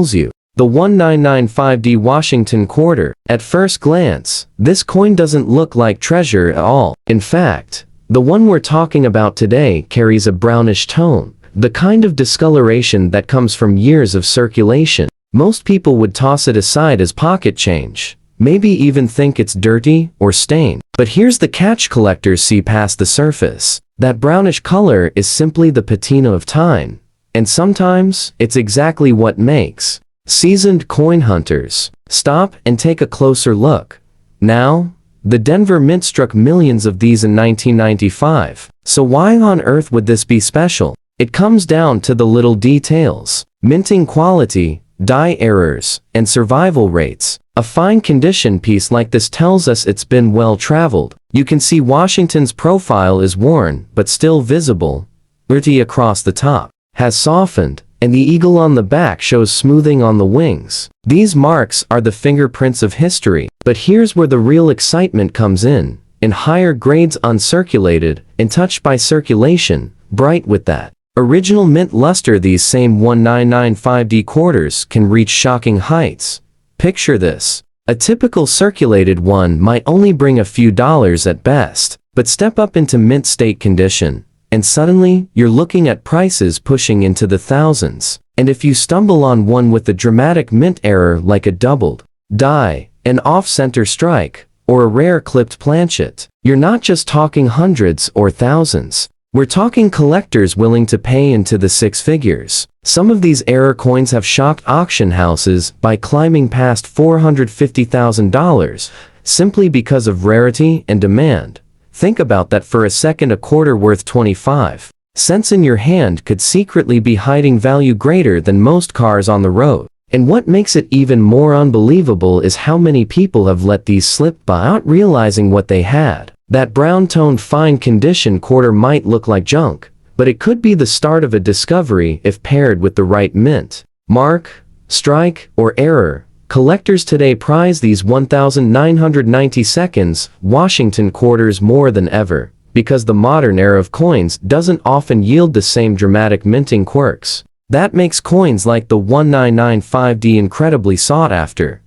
you. The 1995D Washington quarter. At first glance, this coin doesn't look like treasure at all. In fact, the one we're talking about today carries a brownish tone, the kind of discoloration that comes from years of circulation. Most people would toss it aside as pocket change, maybe even think it's dirty or stained. But here's the catch: collectors see past the surface. That brownish color is simply the patina of time, and sometimes it's exactly what makes seasoned coin hunters stop and take a closer look. Now, the Denver Mint struck millions of these in 1995. So why on earth would this be special? It comes down to the little details: minting quality, die errors, and survival rates. A fine condition piece like this tells us it's been well traveled. You can see Washington's profile is worn but still visible. Rarity across the top has softened, and the eagle on the back shows smoothing on the wings. These marks are the fingerprints of history. But here's where the real excitement comes in. In higher grades, uncirculated, and touched by circulation, bright with that original mint luster, these same 1995D quarters can reach shocking heights. Picture this. A typical circulated one might only bring a few dollars at best, but step up into mint state condition, and suddenly, you're looking at prices pushing into the thousands. And if you stumble on one with a dramatic mint error like a doubled die, an off-center strike, or a rare clipped planchet, you're not just talking hundreds or thousands. We're talking collectors willing to pay into the six figures. Some of these error coins have shocked auction houses by climbing past $450,000 simply because of rarity and demand. Think about that for a second. A quarter worth 25 cents in your hand could secretly be hiding value greater than most cars on the road. And what makes it even more unbelievable is how many people have let these slip by without realizing what they had. That brown-toned fine condition quarter might look like junk, but it could be the start of a discovery if paired with the right mint mark, strike, or error. Collectors today prize these 1992 Washington quarters more than ever, because the modern era of coins doesn't often yield the same dramatic minting quirks. That makes coins like the 1995D incredibly sought after,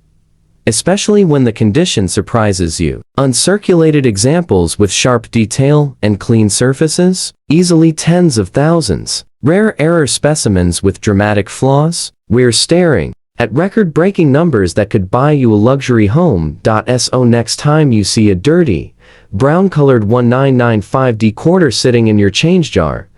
especially when the condition surprises you. Uncirculated examples with sharp detail and clean surfaces, easily tens of thousands. Rare error specimens with dramatic flaws. We're staring at record-breaking numbers that could buy you a luxury home. So next time you see a dirty, brown-colored 1995D quarter sitting in your change jar,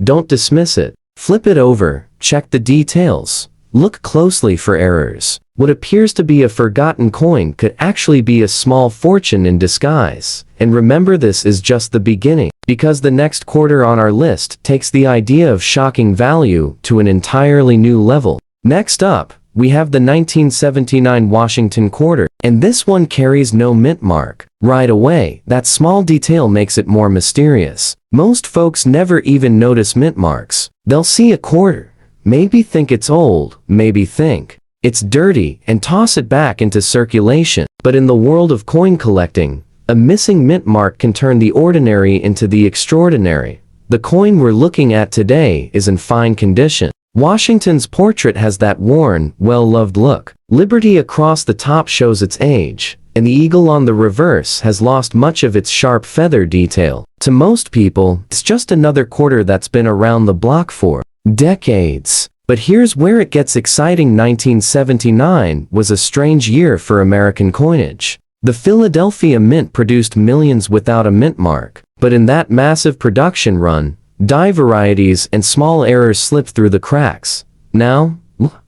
don't dismiss it. Flip it over, check the details, look closely for errors. What appears to be a forgotten coin could actually be a small fortune in disguise. And remember, this is just the beginning, because the next quarter on our list takes the idea of shocking value to an entirely new level. Next up, we have the 1979 Washington quarter, and this one carries no mint mark. Right away, that small detail makes it more mysterious. Most folks never even notice mint marks. They'll see a quarter, maybe think it's old, maybe think it's dirty, and toss it back into circulation. But in the world of coin collecting, a missing mint mark can turn the ordinary into the extraordinary. The coin we're looking at today is in fine condition. Washington's portrait has that worn, well-loved look. Liberty across the top shows its age, and the eagle on the reverse has lost much of its sharp feather detail. To most people, it's just another quarter that's been around the block for decades. But here's where it gets exciting. 1979 was a strange year for American coinage. The Philadelphia Mint produced millions without a mint mark, but in that massive production run, die varieties and small errors slipped through the cracks. Now,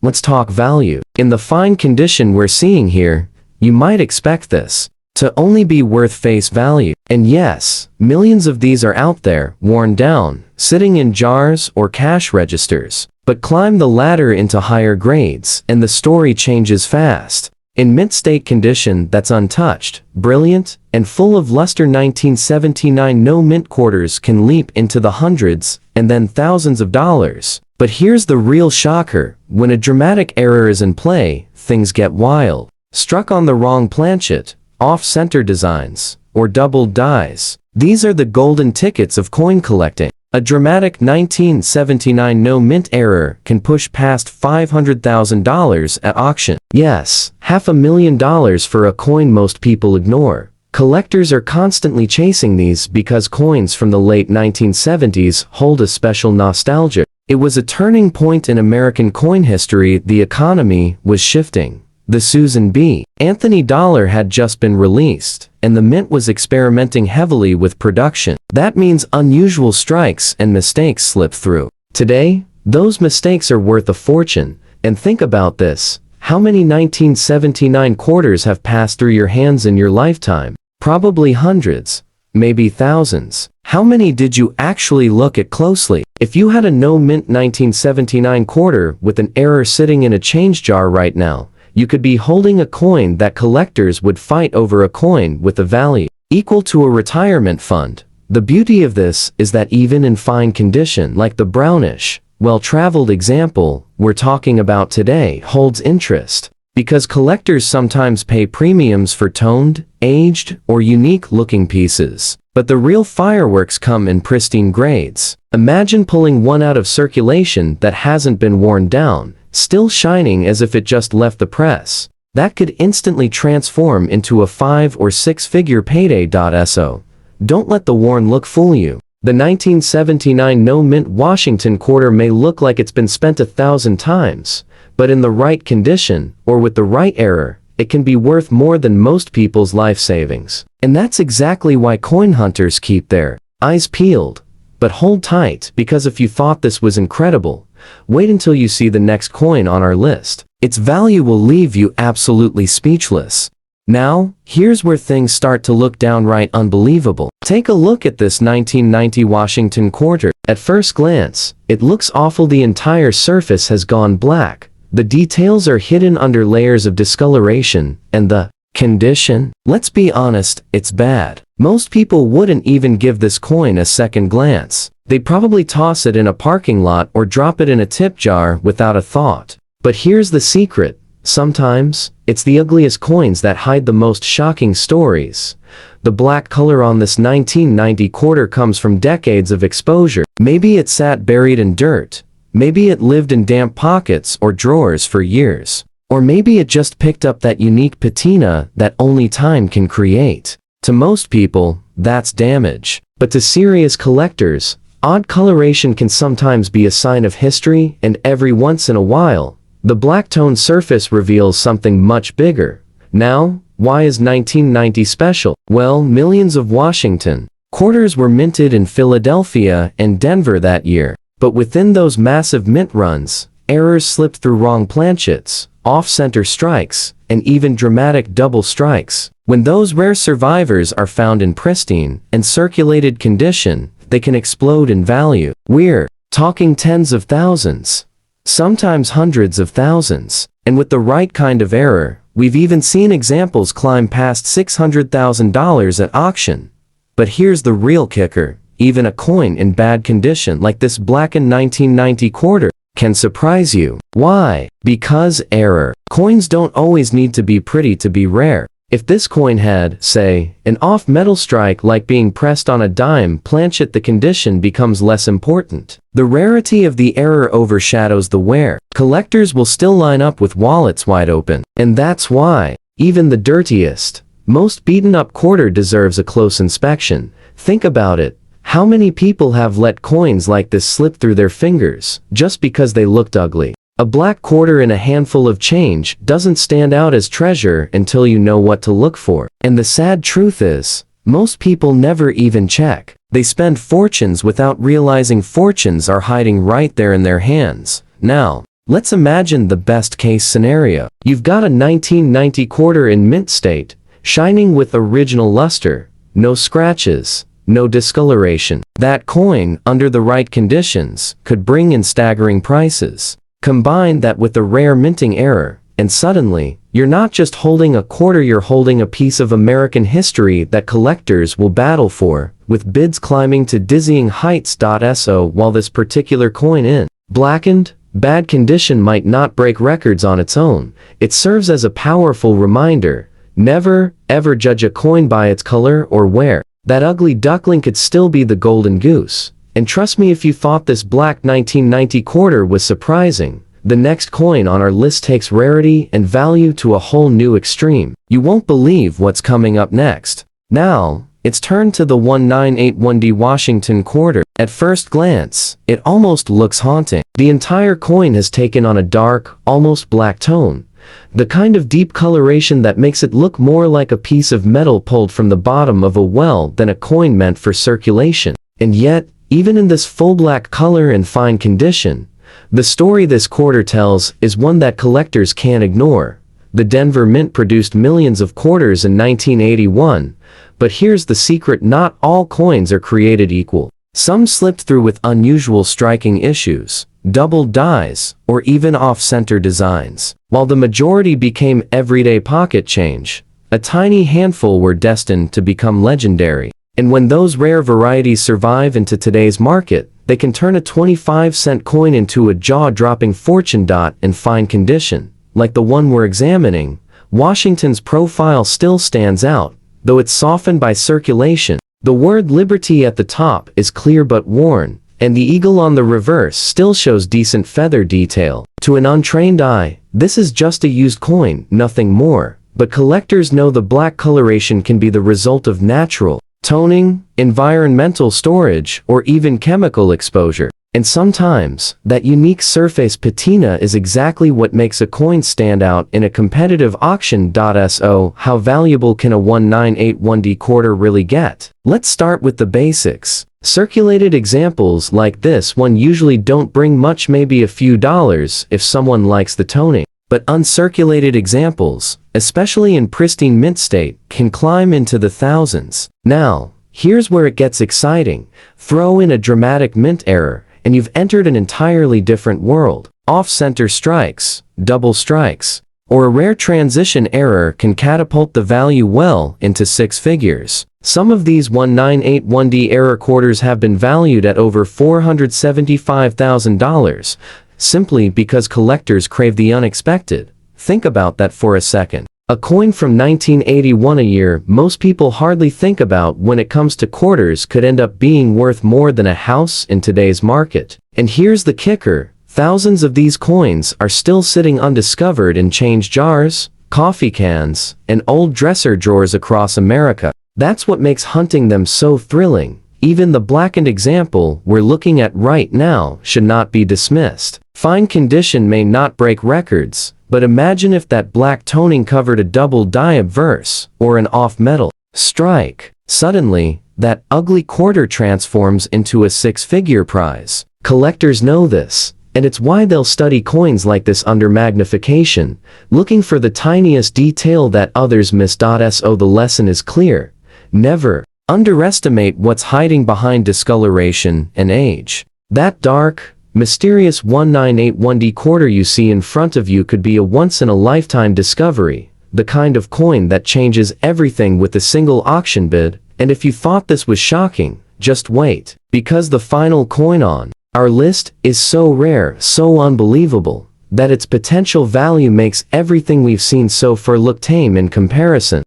let's talk value. In the fine condition we're seeing here, you might expect this to only be worth face value. And yes, millions of these are out there, worn down, sitting in jars or cash registers. But climb the ladder into higher grades, and the story changes fast. In mint state condition that's untouched, brilliant, and full of luster, 1979 no mint quarters can leap into the hundreds, and then thousands of dollars. But here's the real shocker: when a dramatic error is in play, things get wild. Struck on the wrong planchet, off-center designs, or doubled dies. These are the golden tickets of coin collecting. A dramatic 1979 no-mint error can push past $500,000 at auction. Yes, $500,000 for a coin most people ignore. Collectors are constantly chasing these because coins from the late 1970s hold a special nostalgia. It was a turning point in American coin history. The economy was shifting. The Susan B. Anthony dollar had just been released, and the mint was experimenting heavily with production. That means unusual strikes and mistakes slip through. Today, those mistakes are worth a fortune. And think about this. How many 1979 quarters have passed through your hands in your lifetime? Probably hundreds, maybe thousands. How many did you actually look at closely? If you had a no-mint 1979 quarter with an error sitting in a change jar right now, you could be holding a coin that collectors would fight over, a coin with a value equal to a retirement fund. The beauty of this is that even in fine condition, like the brownish, well-traveled example we're talking about today, holds interest. Because collectors sometimes pay premiums for toned, aged, or unique-looking pieces. But the real fireworks come in pristine grades. Imagine pulling one out of circulation that hasn't been worn down, still shining as if it just left the press. That could instantly transform into a 5- or 6-figure payday. So, don't let the worn look fool you. The 1979 no-mint Washington quarter may look like it's been spent 1,000 times, but in the right condition, or with the right error, it can be worth more than most people's life savings. And that's exactly why coin hunters keep their eyes peeled. But hold tight, because if you thought this was incredible, wait until you see the next coin on our list. Its value will leave you absolutely speechless. Now, here's where things start to look downright unbelievable. Take a look at this 1990 Washington quarter. At first glance, it looks awful. The entire surface has gone black. The details are hidden under layers of discoloration, and the condition? Let's be honest, it's bad. Most people wouldn't even give this coin a second glance. They'd probably toss it in a parking lot or drop it in a tip jar without a thought. But here's the secret. Sometimes, it's the ugliest coins that hide the most shocking stories. The black color on this 1990 quarter comes from decades of exposure. Maybe it sat buried in dirt. Maybe it lived in damp pockets or drawers for years. Or maybe it just picked up that unique patina that only time can create. To most people, that's damage. But to serious collectors, odd coloration can sometimes be a sign of history, and every once in a while, the black tone surface reveals something much bigger. Now, why is 1990 special? Well, millions of Washington quarters were minted in Philadelphia and Denver that year. But within those massive mint runs, errors slipped through, wrong planchets, off-center strikes, and even dramatic double strikes. When those rare survivors are found in pristine and circulated condition, they can explode in value. We're talking tens of thousands, sometimes hundreds of thousands. And with the right kind of error, we've even seen examples climb past $600,000 at auction. But here's the real kicker. Even a coin in bad condition like this blackened 1990 quarter can surprise you. Why? Because error. Coins don't always need to be pretty to be rare. If this coin had, say, an off-metal strike like being pressed on a dime planchet, the condition becomes less important. The rarity of the error overshadows the wear. Collectors will still line up with wallets wide open. And that's why, even the dirtiest, most beaten-up quarter deserves a close inspection. Think about it. How many people have let coins like this slip through their fingers just because they looked ugly? A black quarter in a handful of change doesn't stand out as treasure until you know what to look for. And the sad truth is, most people never even check. They spend fortunes without realizing fortunes are hiding right there in their hands. Now, let's imagine the best-case scenario. You've got a 1990 quarter in mint state, shining with original luster, no scratches, no discoloration. That coin, under the right conditions, could bring in staggering prices. Combine that with a rare minting error, and suddenly, you're not just holding a quarter, you're holding a piece of American history that collectors will battle for, with bids climbing to dizzying heights. So while this particular coin in blackened, bad condition might not break records on its own, it serves as a powerful reminder. Never, ever judge a coin by its color or wear. That ugly duckling could still be the golden goose. And trust me if you thought this black 1990 quarter was surprising, the next coin on our list takes rarity and value to a whole new extreme. You won't believe what's coming up next. Now, it's turned to the 1981D Washington quarter. At first glance, it almost looks haunting. The entire coin has taken on a dark, almost black tone. The kind of deep coloration that makes it look more like a piece of metal pulled from the bottom of a well than a coin meant for circulation. And yet, even in this full black color and fine condition, the story this quarter tells is one that collectors can't ignore. The Denver Mint produced millions of quarters in 1981, but here's the secret: not all coins are created equal. Some slipped through with unusual striking issues, doubled dies, or even off-center designs. While the majority became everyday pocket change, a tiny handful were destined to become legendary. And when those rare varieties survive into today's market, they can turn a 25-cent coin into a jaw-dropping fortune. In fine condition, like the one we're examining, Washington's profile still stands out, though it's softened by circulation. The word Liberty at the top is clear but worn, and the eagle on the reverse still shows decent feather detail. To an untrained eye, this is just a used coin, nothing more, but collectors know the black coloration can be the result of natural toning, environmental storage, or even chemical exposure. And sometimes, that unique surface patina is exactly what makes a coin stand out in a competitive auction. So, how valuable can a 1981D quarter really get? Let's start with the basics. Circulated examples like this one usually don't bring much, maybe a few dollars if someone likes the toning. But uncirculated examples, especially in pristine mint state, can climb into the thousands. Now, here's where it gets exciting. Throw in a dramatic mint error, and you've entered an entirely different world. Off-center strikes, double strikes, or a rare transition error can catapult the value well into six figures. Some of these 1981D error quarters have been valued at over $475,000, simply because collectors crave the unexpected. Think about that for a second. A coin from 1981, a year most people hardly think about when it comes to quarters, could end up being worth more than a house in today's market. And here's the kicker: thousands of these coins are still sitting undiscovered in change jars, coffee cans, and old dresser drawers across America. That's what makes hunting them so thrilling. Even the blackened example we're looking at right now should not be dismissed. Fine condition may not break records, but imagine if that black toning covered a double die obverse, or an off-metal strike. Suddenly, that ugly quarter transforms into a six-figure prize. Collectors know this, and it's why they'll study coins like this under magnification, looking for the tiniest detail that others miss. So the lesson is clear: never underestimate what's hiding behind discoloration and age. That dark, mysterious 1981D quarter you see in front of you could be a once-in-a-lifetime discovery, the kind of coin that changes everything with a single auction bid. And if you thought this was shocking, just wait, because the final coin on our list is so rare, so unbelievable, that its potential value makes everything we've seen so far look tame in comparison.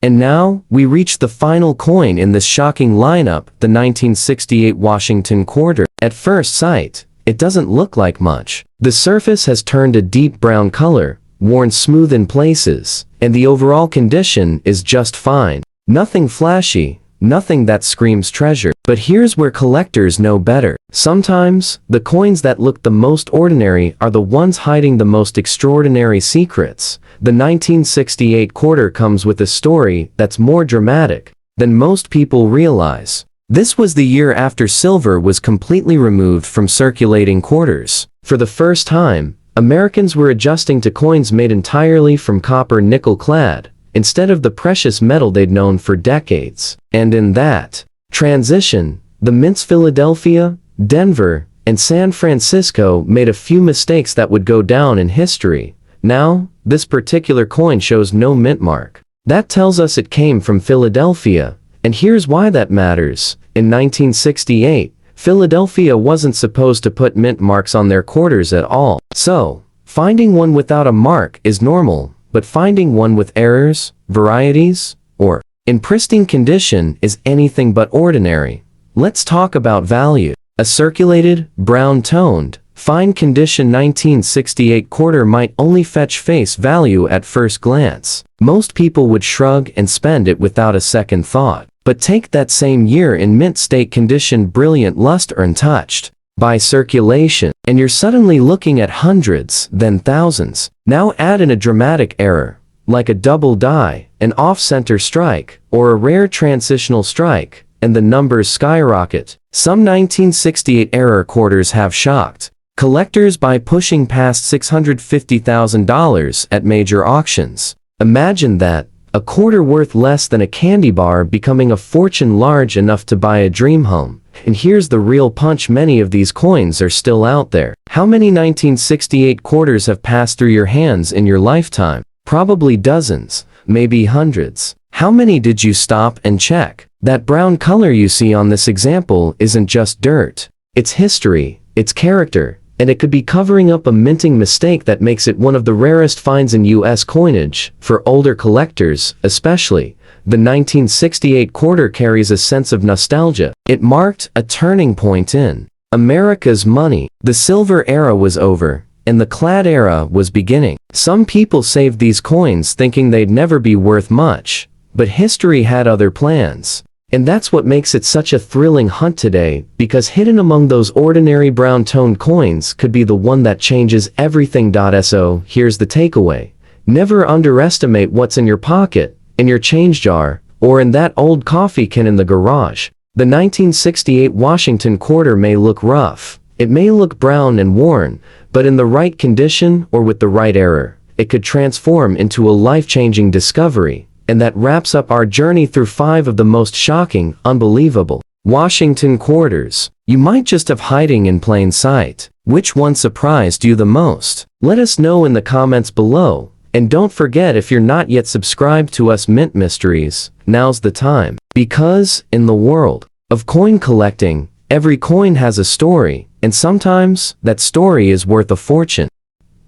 And now, we reach the final coin in this shocking lineup, the 1968 Washington quarter. At first sight, it doesn't look like much. The surface has turned a deep brown color, worn smooth in places, and the overall condition is just fine. Nothing flashy, nothing that screams treasure. But here's where collectors know better. Sometimes, the coins that look the most ordinary are the ones hiding the most extraordinary secrets. The 1968 quarter comes with a story that's more dramatic than most people realize. This was the year after silver was completely removed from circulating quarters. For the first time, Americans were adjusting to coins made entirely from copper nickel clad, instead of the precious metal they'd known for decades. And in that transition, the mints Philadelphia, Denver, and San Francisco made a few mistakes that would go down in history. Now, this particular coin shows no mint mark. That tells us it came from Philadelphia, and here's why that matters. In 1968, Philadelphia wasn't supposed to put mint marks on their quarters at all. So, finding one without a mark is normal, but finding one with errors, varieties, or in pristine condition is anything but ordinary. Let's talk about value. A circulated, brown-toned, fine-condition 1968 quarter might only fetch face value at first glance. Most people would shrug and spend it without a second thought. But take that same year in mint state condition, brilliant luster untouched by circulation, and you're suddenly looking at hundreds, then thousands. Now add in a dramatic error, like a double die, an off-center strike, or a rare transitional strike, and the numbers skyrocket. Some 1968 error quarters have shocked collectors by pushing past $650,000 at major auctions. Imagine that, a quarter worth less than a candy bar becoming a fortune large enough to buy a dream home. And here's the real punch: many of these coins are still out there. How many 1968 quarters have passed through your hands in your lifetime? Probably dozens, maybe hundreds. How many did you stop and check? That brown color you see on this example isn't just dirt. It's history, it's character, and it could be covering up a minting mistake that makes it one of the rarest finds in U.S. coinage. For older collectors, especially, the 1968 quarter carries a sense of nostalgia. It marked a turning point in America's money. The silver era was over, and the clad era was beginning. Some people saved these coins thinking they'd never be worth much, but history had other plans. And that's what makes it such a thrilling hunt today, because hidden among those ordinary brown-toned coins could be the one that changes everything. So here's the takeaway: never underestimate what's in your pocket, in your change jar, or in that old coffee can in the garage. The 1968 Washington quarter may look rough, it may look brown and worn, but in the right condition or with the right error, it could transform into a life-changing discovery. And that wraps up our journey through 5 of the most shocking, unbelievable Washington quarters you might just have hiding in plain sight. Which one surprised you the most? Let us know in the comments below. And don't forget, if you're not yet subscribed to us Mint Mysteries, now's the time. Because, in the world of coin collecting, every coin has a story, and sometimes, that story is worth a fortune.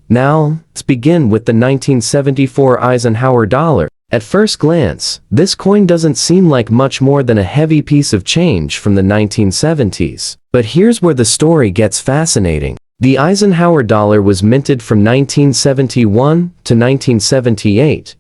Now, let's begin with the 1974 Eisenhower dollar. At first glance, this coin doesn't seem like much more than a heavy piece of change from the 1970s. But here's where the story gets fascinating. The Eisenhower dollar was minted from 1971 to 1978,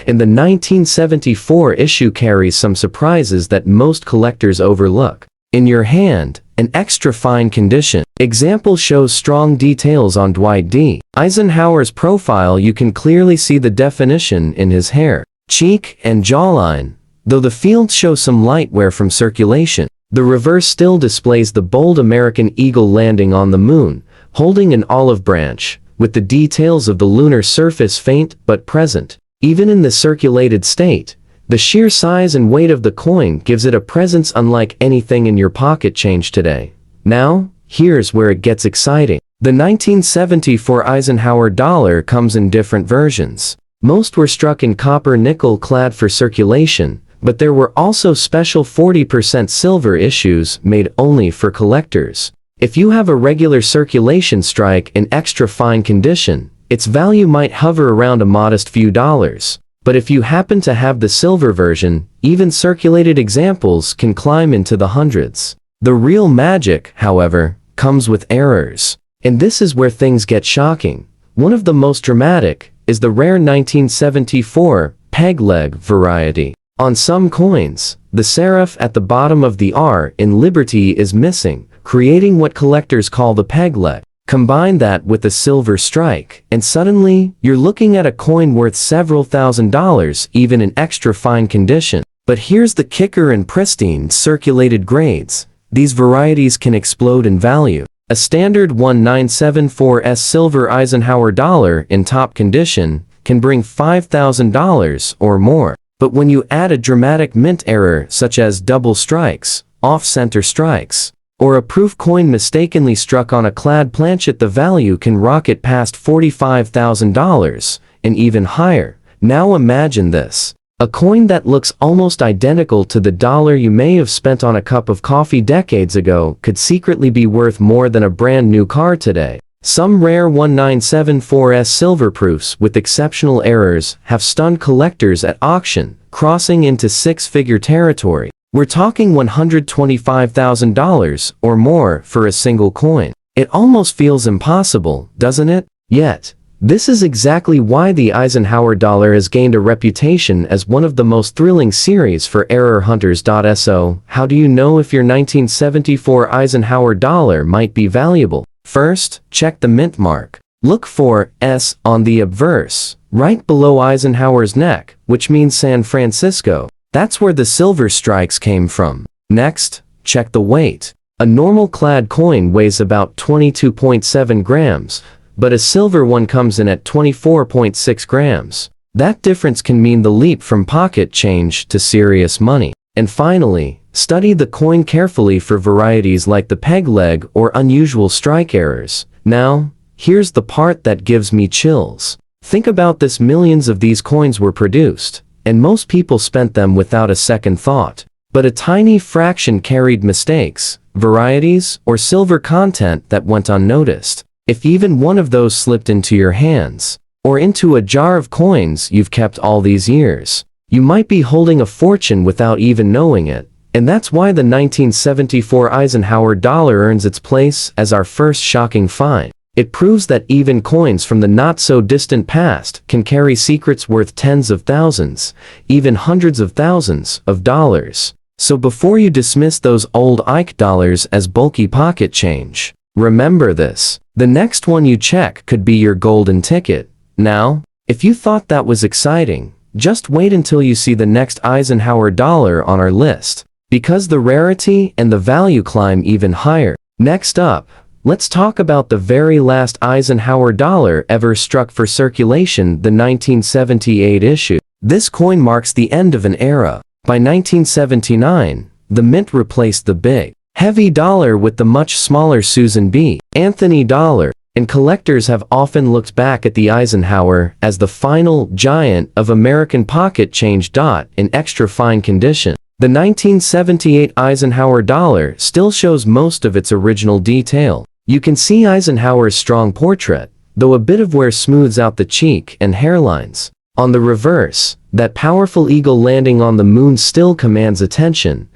and the 1974 issue carries some surprises that most collectors overlook. In your hand, an extra fine condition. Example shows strong details on Dwight D. Eisenhower's profile. You can clearly see the definition in his hair, cheek, and jawline, though the fields show some light wear from circulation. The reverse still displays the bold American eagle landing on the moon, holding an olive branch, with the details of the lunar surface faint but present. Even in the circulated state, the sheer size and weight of the coin gives it a presence unlike anything in your pocket change today. Now, here's where it gets exciting. The 1974 Eisenhower dollar comes in different versions. Most were struck in copper nickel clad for circulation, but there were also special 40% silver issues made only for collectors. If you have a regular circulation strike in extra fine condition, its value might hover around a modest few dollars. But if you happen to have the silver version, even circulated examples can climb into the hundreds. The real magic, however, comes with errors. And this is where things get shocking. One of the most dramatic is the rare 1974 peg leg variety. On some coins, the serif at the bottom of the R in Liberty is missing, creating what collectors call the peg leg. Combine that with a silver strike, and suddenly, you're looking at a coin worth several $1,000s, even in extra fine condition. But here's the kicker: in pristine, circulated grades, these varieties can explode in value. A standard 1974 silver Eisenhower dollar in top condition can bring $5,000 or more. But when you add a dramatic mint error such as double strikes, off-center strikes, or a proof coin mistakenly struck on a clad planchet, the value can rocket past $45,000 and even higher. Now imagine this. A coin that looks almost identical to the dollar you may have spent on a cup of coffee decades ago could secretly be worth more than a brand new car today. Some rare 1974 silver proofs with exceptional errors have stunned collectors at auction, crossing into 6-figure territory. We're talking $125,000 or more for a single coin. It almost feels impossible, doesn't it? Yet, this is exactly why the Eisenhower dollar has gained a reputation as one of the most thrilling series for error hunters. So, how do you know if your 1974 Eisenhower dollar might be valuable? First, check the mint mark. Look for S on the obverse, right below Eisenhower's neck, which means San Francisco. That's where the silver strikes came from. Next, check the weight. A normal clad coin weighs about 22.7 grams, but a silver one comes in at 24.6 grams. That difference can mean the leap from pocket change to serious money. And finally, study the coin carefully for varieties like the peg leg or unusual strike errors. Now, here's the part that gives me chills. Think about this: millions of these coins were produced, and most people spent them without a second thought. But a tiny fraction carried mistakes, varieties, or silver content that went unnoticed. If even one of those slipped into your hands, or into a jar of coins you've kept all these years, you might be holding a fortune without even knowing it. And that's why the 1974 Eisenhower dollar earns its place as our first shocking find. It proves that even coins from the not-so-distant past can carry secrets worth tens of thousands, even hundreds of thousands of dollars. So before you dismiss those old Ike dollars as bulky pocket change, remember this: the next one you check could be your golden ticket. Now, if you thought that was exciting, just wait until you see the next Eisenhower dollar on our list, because the rarity and the value climb even higher. Next up, let's talk about the very last Eisenhower dollar ever struck for circulation, the 1978 issue. This coin marks the end of an era. By 1979, the mint replaced the big, heavy dollar with the much smaller Susan B. Anthony dollar, and collectors have often looked back at the Eisenhower as the final giant of American pocket change. In extra fine condition, the 1978 Eisenhower dollar still shows most of its original detail. You can see Eisenhower's strong portrait, though a bit of wear smooths out the cheek and hairlines. On the reverse, that powerful eagle landing on the moon still commands attention,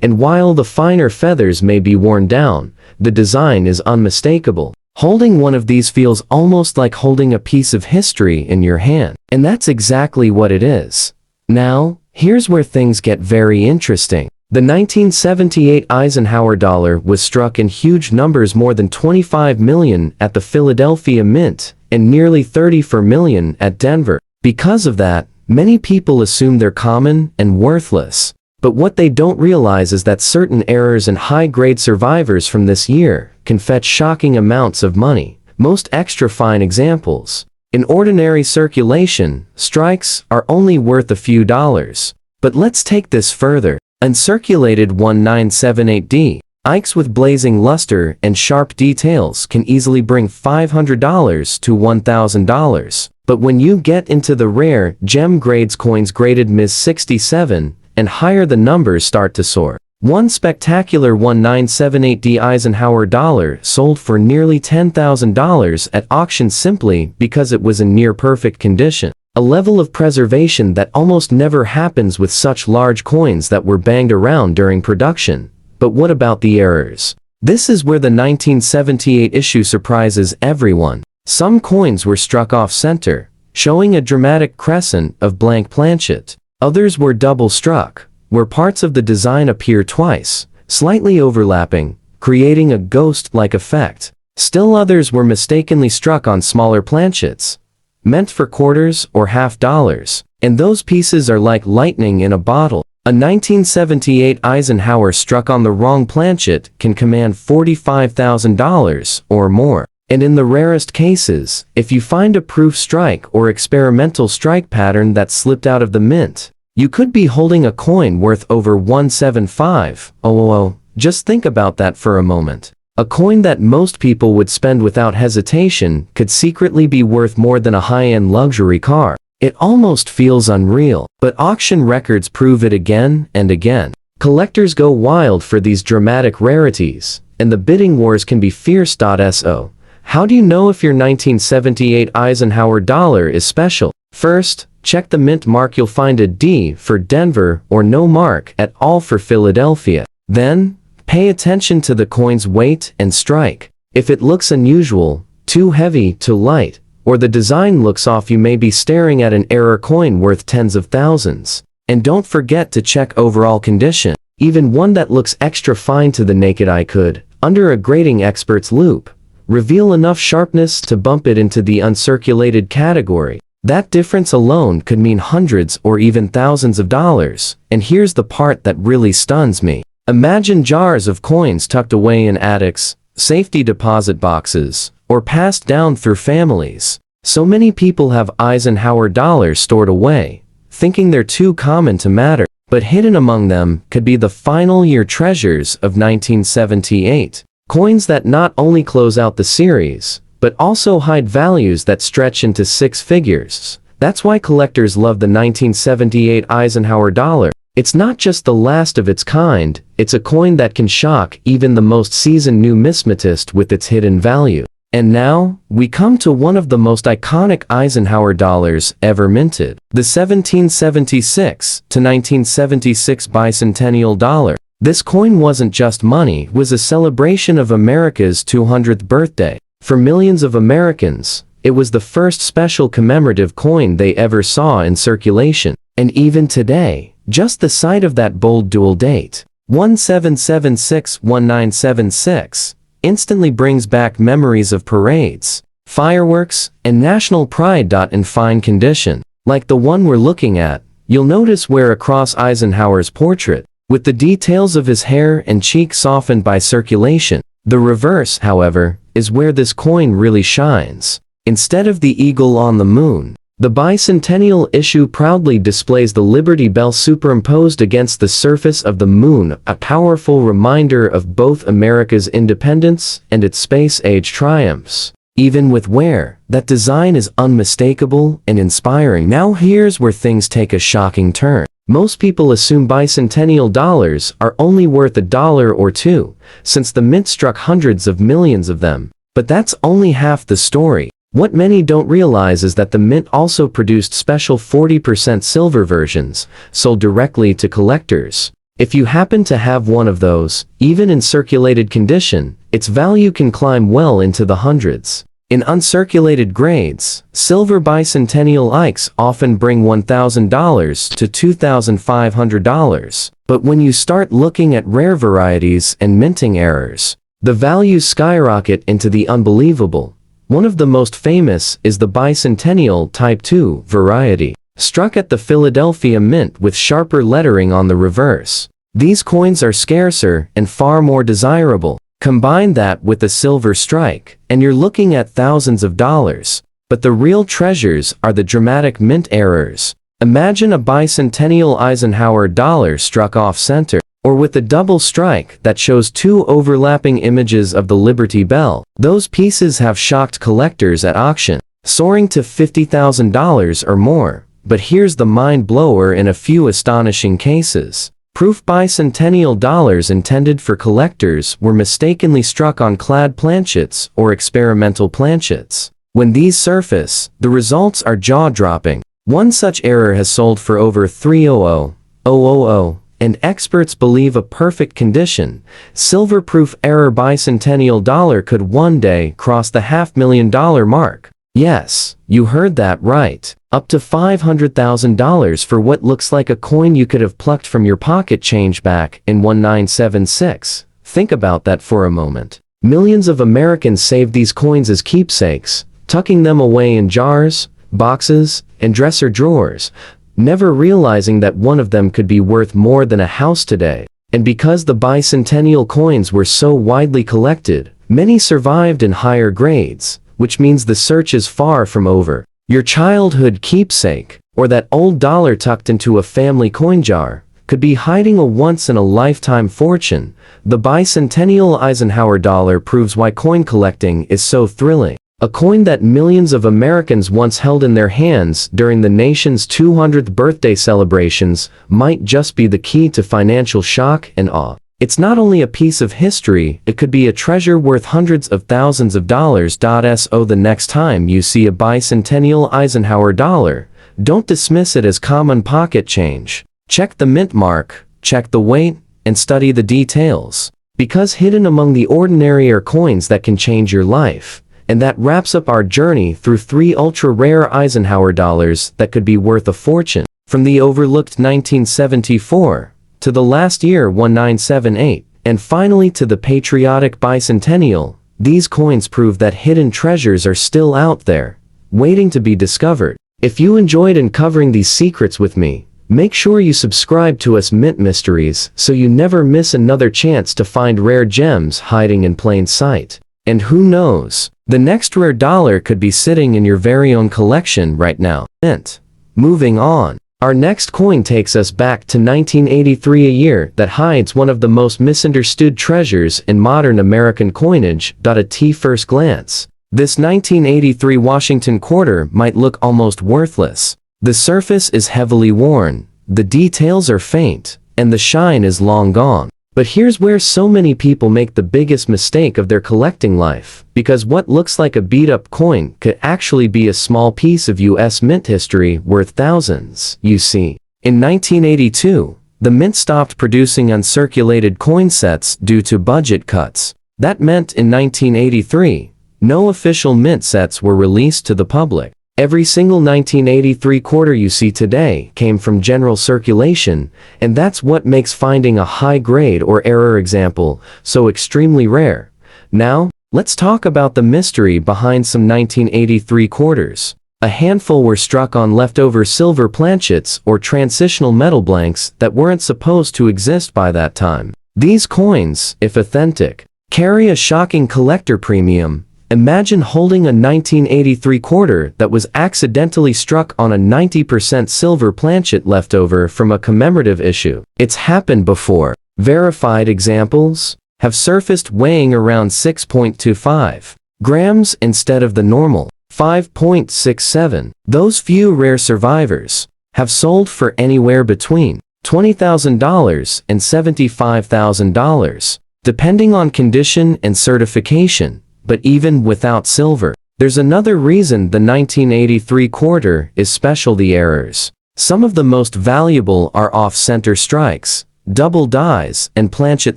and while the finer feathers may be worn down, the design is unmistakable. Holding one of these feels almost like holding a piece of history in your hand, and that's exactly what it is. Now, here's where things get very interesting. The 1978 Eisenhower dollar was struck in huge numbers, more than 25 million at the Philadelphia Mint, and nearly 34 million at Denver. Because of that, many people assume they're common and worthless. But what they don't realize is that certain errors and high-grade survivors from this year can fetch shocking amounts of money. Most extra fine examples. In ordinary circulation, strikes are only worth a few dollars. But let's take this further. Uncirculated 1978D, Ikes with blazing luster and sharp details can easily bring $500 to $1,000. But when you get into the rare gem grades, coins graded Ms. 67 and higher, the numbers start to soar. One spectacular 1978D Eisenhower dollar sold for nearly $10,000 at auction simply because it was in near-perfect condition. A level of preservation that almost never happens with such large coins that were banged around during production. But what about the errors? This is where the 1978 issue surprises everyone. Some coins were struck off-center, showing a dramatic crescent of blank planchet. Others were double-struck, where parts of the design appear twice, slightly overlapping, creating a ghost-like effect. Still others were mistakenly struck on smaller planchets, meant for quarters or half dollars, and those pieces are like lightning in a bottle. A 1978 Eisenhower struck on the wrong planchet can command $45,000 or more. And in the rarest cases, if you find a proof strike or experimental strike pattern that slipped out of the mint, you could be holding a coin worth over $175,000. Just think about that for a moment. A coin that most people would spend without hesitation could secretly be worth more than a high-end luxury car. It almost feels unreal, but auction records prove it again and again. Collectors go wild for these dramatic rarities, and the bidding wars can be fierce. So, how do you know if your 1978 Eisenhower dollar is special? First, check the mint mark. You'll find a D for Denver or no mark at all for Philadelphia. Then, pay attention to the coin's weight and strike. If it looks unusual, too heavy, too light, or the design looks off, you may be staring at an error coin worth tens of thousands. And don't forget to check overall condition. Even one that looks extra fine to the naked eye could, under a grading expert's loupe, reveal enough sharpness to bump it into the uncirculated category. That difference alone could mean hundreds or even thousands of dollars. And here's the part that really stuns me. Imagine jars of coins tucked away in attics, safety deposit boxes, or passed down through families. So many people have Eisenhower dollars stored away, thinking they're too common to matter. But hidden among them could be the final year treasures of 1978. Coins that not only close out the series, but also hide values that stretch into six figures. That's why collectors love the 1978 Eisenhower dollar. It's not just the last of its kind, it's a coin that can shock even the most seasoned numismatist with its hidden value. And now, we come to one of the most iconic Eisenhower dollars ever minted, the 1776 to 1976 bicentennial dollar. This coin wasn't just money, it was a celebration of America's 200th birthday. For millions of Americans, it was the first special commemorative coin they ever saw in circulation. And even today, just the sight of that bold dual date, 1776-1976, instantly brings back memories of parades, fireworks, and national pride. In fine condition, like the one we're looking at, you'll notice wear across Eisenhower's portrait, with the details of his hair and cheek softened by circulation. The reverse, however, is where this coin really shines. Instead of the eagle on the moon, the bicentennial issue proudly displays the Liberty Bell superimposed against the surface of the moon, a powerful reminder of both America's independence and its space-age triumphs. Even with wear, that design is unmistakable and inspiring. Now here's where things take a shocking turn. Most people assume bicentennial dollars are only worth $1 or $2, since the mint struck hundreds of millions of them. But that's only half the story. What many don't realize is that the mint also produced special 40% silver versions, sold directly to collectors. If you happen to have one of those, even in circulated condition, its value can climb well into the hundreds. In uncirculated grades, silver bicentennial Ikes often bring $1,000 to $2,500. But when you start looking at rare varieties and minting errors, the values skyrocket into the unbelievable. One of the most famous is the bicentennial Type II variety, struck at the Philadelphia Mint with sharper lettering on the reverse. These coins are scarcer and far more desirable. Combine that with a silver strike, and you're looking at thousands of dollars. But the real treasures are the dramatic mint errors. Imagine a bicentennial Eisenhower dollar struck off-center, or with a double strike that shows two overlapping images of the Liberty Bell. Those pieces have shocked collectors at auction, soaring to $50,000 or more. But here's the mind-blower in a few astonishing cases. Proof bicentennial dollars intended for collectors were mistakenly struck on clad planchets or experimental planchets. When these surface, the results are jaw-dropping. One such error has sold for over $300,000, and experts believe a perfect condition, silver-proof error bicentennial dollar could one day cross the $500,000 mark. Yes, you heard that right. Up to $500,000 for what looks like a coin you could have plucked from your pocket change back in 1976. Think about that for a moment. Millions of Americans saved these coins as keepsakes, tucking them away in jars, boxes, and dresser drawers, never realizing that one of them could be worth more than a house today. And because the bicentennial coins were so widely collected, many survived in higher grades, which means the search is far from over. Your childhood keepsake, or that old dollar tucked into a family coin jar, could be hiding a once-in-a-lifetime fortune. The bicentennial Eisenhower dollar proves why coin collecting is so thrilling. A coin that millions of Americans once held in their hands during the nation's 200th birthday celebrations might just be the key to financial shock and awe. It's not only a piece of history, it could be a treasure worth hundreds of thousands of dollars. So the next time you see a bicentennial Eisenhower dollar, Don't dismiss it as common pocket change. Check the mint mark, check the weight, and study the details. Because hidden among the ordinary are coins that can change your life. And that wraps up our journey through 3 ultra-rare Eisenhower dollars that could be worth a fortune. From the overlooked 1974, to the last year 1978, and finally to the patriotic bicentennial, these coins prove that hidden treasures are still out there, waiting to be discovered. If you enjoyed uncovering these secrets with me, make sure you subscribe to us Mint Mysteries so you never miss another chance to find rare gems hiding in plain sight. And who knows, the next rare dollar could be sitting in your very own collection right now. Mint. Moving on. Our next coin takes us back to 1983, a year that hides one of the most misunderstood treasures in modern American coinage. At first glance, this 1983 Washington quarter might look almost worthless. The surface is heavily worn, the details are faint, and the shine is long gone. But here's where so many people make the biggest mistake of their collecting life, because what looks like a beat-up coin could actually be a small piece of US mint history worth thousands. You see, in 1982, the mint stopped producing uncirculated coin sets due to budget cuts. That meant in 1983, no official mint sets were released to the public. Every single 1983 quarter you see today came from general circulation, and that's what makes finding a high-grade or error example so extremely rare. Now, let's talk about the mystery behind some 1983 quarters. A handful were struck on leftover silver planchets or transitional metal blanks that weren't supposed to exist by that time. These coins, if authentic, carry a shocking collector premium. Imagine holding a 1983 quarter that was accidentally struck on a 90% silver planchet leftover from a commemorative issue. It's happened before. Verified examples have surfaced weighing around 6.25 grams instead of the normal 5.67. Those few rare survivors have sold for anywhere between $20,000 and $75,000, depending on condition and certification. But even without silver, there's another reason the 1983 quarter is special: the errors. Some of the most valuable are off-center strikes, double dies, and planchet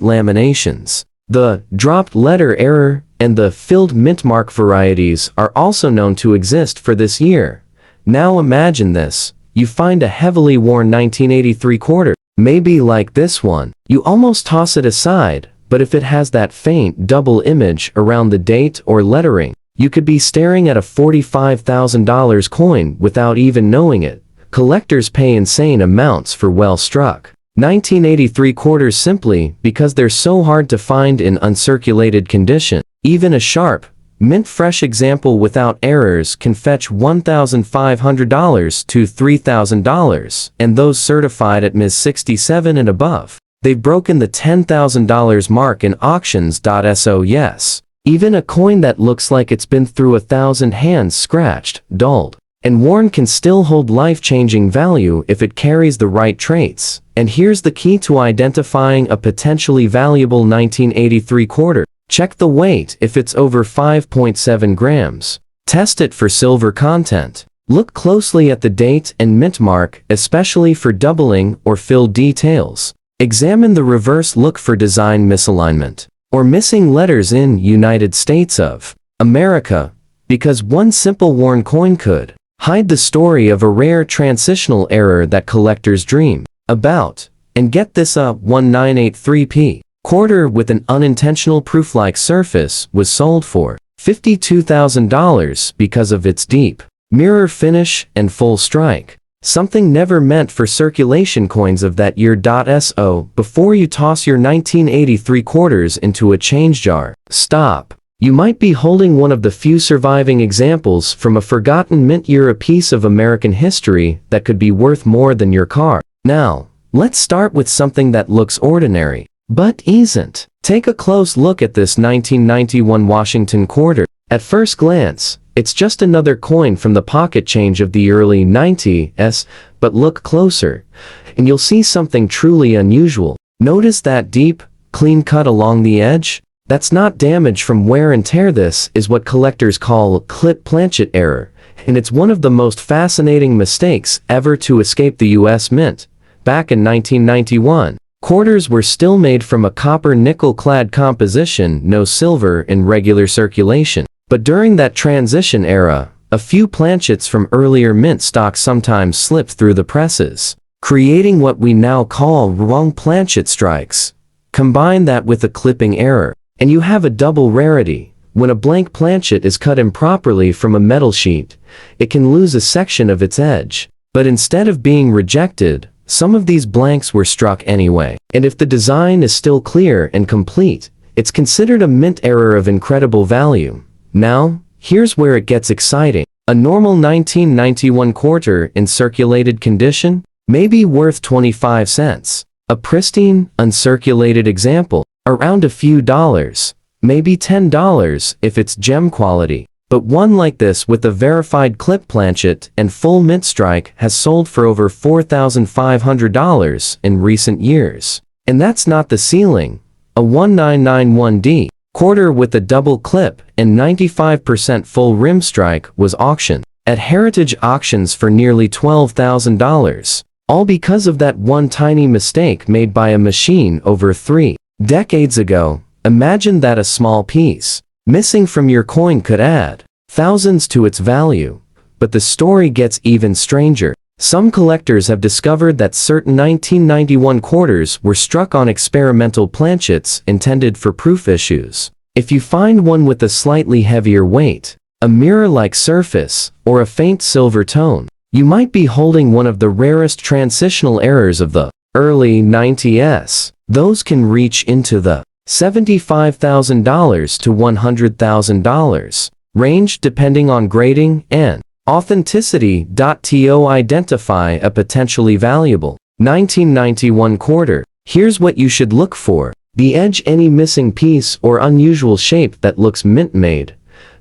laminations. The dropped letter error and the filled mint mark varieties are also known to exist for this year. Now imagine this: you find a heavily worn 1983 quarter, maybe like this one. You almost toss it aside. But if it has that faint double image around the date or lettering, you could be staring at a $45,000 coin without even knowing it. Collectors pay insane amounts for well-struck 1983 quarters simply because they're so hard to find in uncirculated condition. Even a sharp, mint-fresh example without errors can fetch $1,500 to $3,000, and those certified at Ms. 67 and above, they've broken the $10,000 mark in auctions. So yes, even a coin that looks like it's been through 1,000 hands scratched, dulled, and worn can still hold life-changing value if it carries the right traits. And here's the key to identifying a potentially valuable 1983 quarter. Check the weight. If it's over 5.7 grams, test it for silver content. Look closely at the date and mint mark, especially for doubling or filled details. Examine the reverse. Look for design misalignment or missing letters in United States of America, because one simple worn coin could hide the story of a rare transitional error that collectors dream about. And get this, a 1983p quarter with an unintentional proof-like surface was sold for $52,000 because of its deep mirror finish and full strike. Something never meant for circulation coins of that year. So before you toss your 1983 quarters into a change jar, stop. You might be holding one of the few surviving examples from a forgotten mint year, a piece of American history that could be worth more than your car. Now, let's start with something that looks ordinary, but isn't. Take a close look at this 1991 Washington quarter. At first glance, it's just another coin from the pocket change of the early 90s, but look closer, and you'll see something truly unusual. Notice that deep, clean cut along the edge? That's not damage from wear and tear. This is what collectors call clip planchet error. and it's one of the most fascinating mistakes ever to escape the US Mint. Back in 1991, quarters were still made from a copper nickel-clad composition, no silver in regular circulation. But during that transition era, a few planchets from earlier mint stock sometimes slipped through the presses, creating what we now call wrong planchet strikes. Combine that with a clipping error, and you have a double rarity. When a blank planchet is cut improperly from a metal sheet, it can lose a section of its edge. But instead of being rejected, some of these blanks were struck anyway. And if the design is still clear and complete, it's considered a mint error of incredible value. Now, here's where it gets exciting. A normal 1991 quarter in circulated condition may be worth 25 cents. A pristine, uncirculated example, around a few dollars, maybe $10 if it's gem quality. But one like this with a verified clip planchet and full mint strike has sold for over $4,500 in recent years. And that's not the ceiling. A 1991D quarter with a double clip and 95% full rim strike was auctioned at Heritage Auctions for nearly $12,000. All because of that one tiny mistake made by a machine over 3 decades ago. Imagine that a small piece missing from your coin could add thousands to its value. But the story gets even stranger. Some collectors have discovered that certain 1991 quarters were struck on experimental planchets intended for proof issues. If you find one with a slightly heavier weight, a mirror-like surface, or a faint silver tone, you might be holding one of the rarest transitional errors of the early 90s. Those can reach into the $75,000 to $100,000 range depending on grading and authenticity. To identify a potentially valuable 1991 quarter, here's what you should look for. The edge, any missing piece or unusual shape that looks mint-made.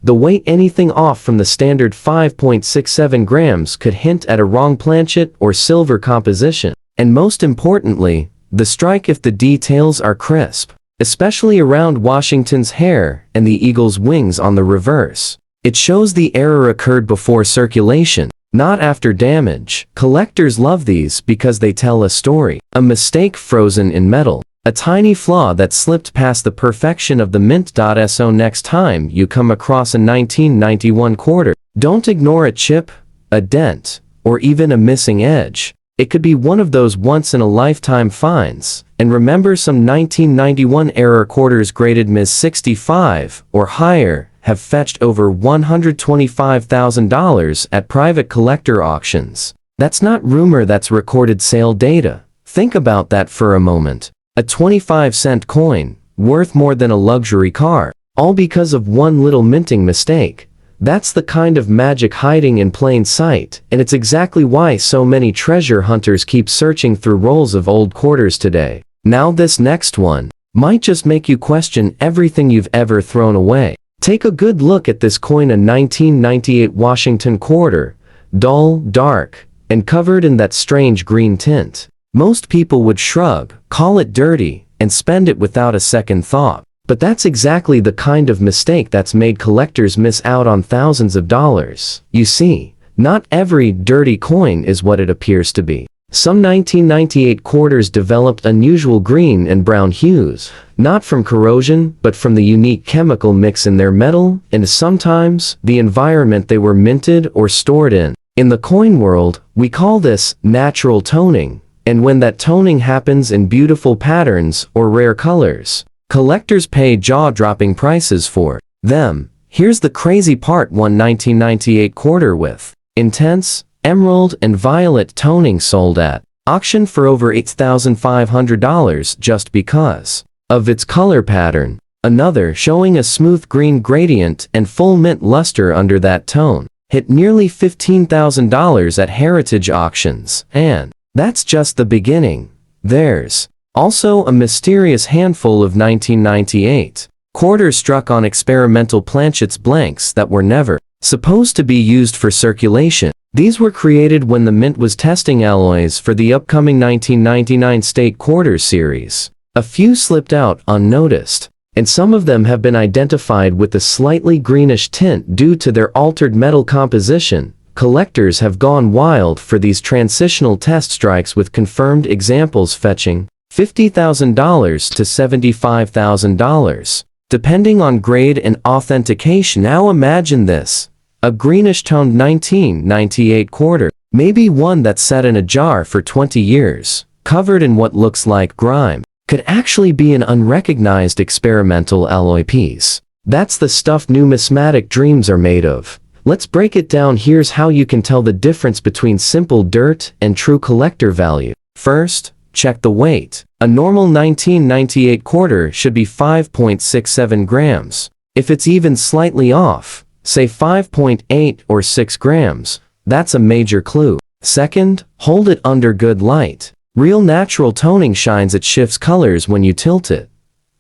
The weight, anything off from the standard 5.67 grams could hint at a wrong planchet or silver composition. And most importantly, the strike, if the details are crisp, especially around Washington's hair and the eagle's wings on the reverse. It shows the error occurred before circulation, not after damage. Collectors love these because they tell a story. A mistake frozen in metal. A tiny flaw that slipped past the perfection of the mint. So next time you come across a 1991 quarter, don't ignore a chip, a dent, or even a missing edge. It could be one of those once-in-a-lifetime finds. And remember, some 1991 error quarters graded Ms. 65 or higher have fetched over $125,000 at private collector auctions. That's not rumor, that's recorded sale data. Think about that for a moment. A 25-cent coin, worth more than a luxury car, all because of one little minting mistake. That's the kind of magic hiding in plain sight, and it's exactly why so many treasure hunters keep searching through rolls of old quarters today. Now this next one might just make you question everything you've ever thrown away. Take a good look at this coin, a 1998 Washington quarter, dull, dark, and covered in that strange green tint. Most people would shrug, call it dirty, and spend it without a second thought. But that's exactly the kind of mistake that's made collectors miss out on thousands of dollars. You see, not every dirty coin is what it appears to be. Some 1998 quarters developed unusual green and brown hues, not from corrosion, but from the unique chemical mix in their metal, and sometimes the environment they were minted or stored in. In the coin world, we call this natural toning, and when that toning happens in beautiful patterns or rare colors, collectors pay jaw-dropping prices for them. Here's the crazy part: one 1998 quarter with intense emerald and violet toning sold at auction for over $8,500 just because of its color pattern. Another, showing a smooth green gradient and full mint luster under that tone, hit nearly $15,000 at Heritage Auctions. And that's just the beginning. There's also a mysterious handful of 1998 quarters struck on experimental planchets, blanks that were never supposed to be used for circulation. These were created when the mint was testing alloys for the upcoming 1999 State Quarter series. A few slipped out unnoticed. and some of them have been identified with a slightly greenish tint due to their altered metal composition. Collectors have gone wild for these transitional test strikes, with confirmed examples fetching $50,000 to $75,000, depending on grade and authentication. Now imagine this: a greenish-toned 1998 quarter, maybe one that sat in a jar for 20 years, covered in what looks like grime, could actually be an unrecognized experimental alloy piece. That's the stuff numismatic dreams are made of. Let's break it down. Here's how you can tell the difference between simple dirt and true collector value. First, check the weight. A normal 1998 quarter should be 5.67 grams. If it's even slightly off, say 5.8 or 6 grams, that's a major clue. Second, hold it under good light. Real natural toning shines. It shifts colors when you tilt it,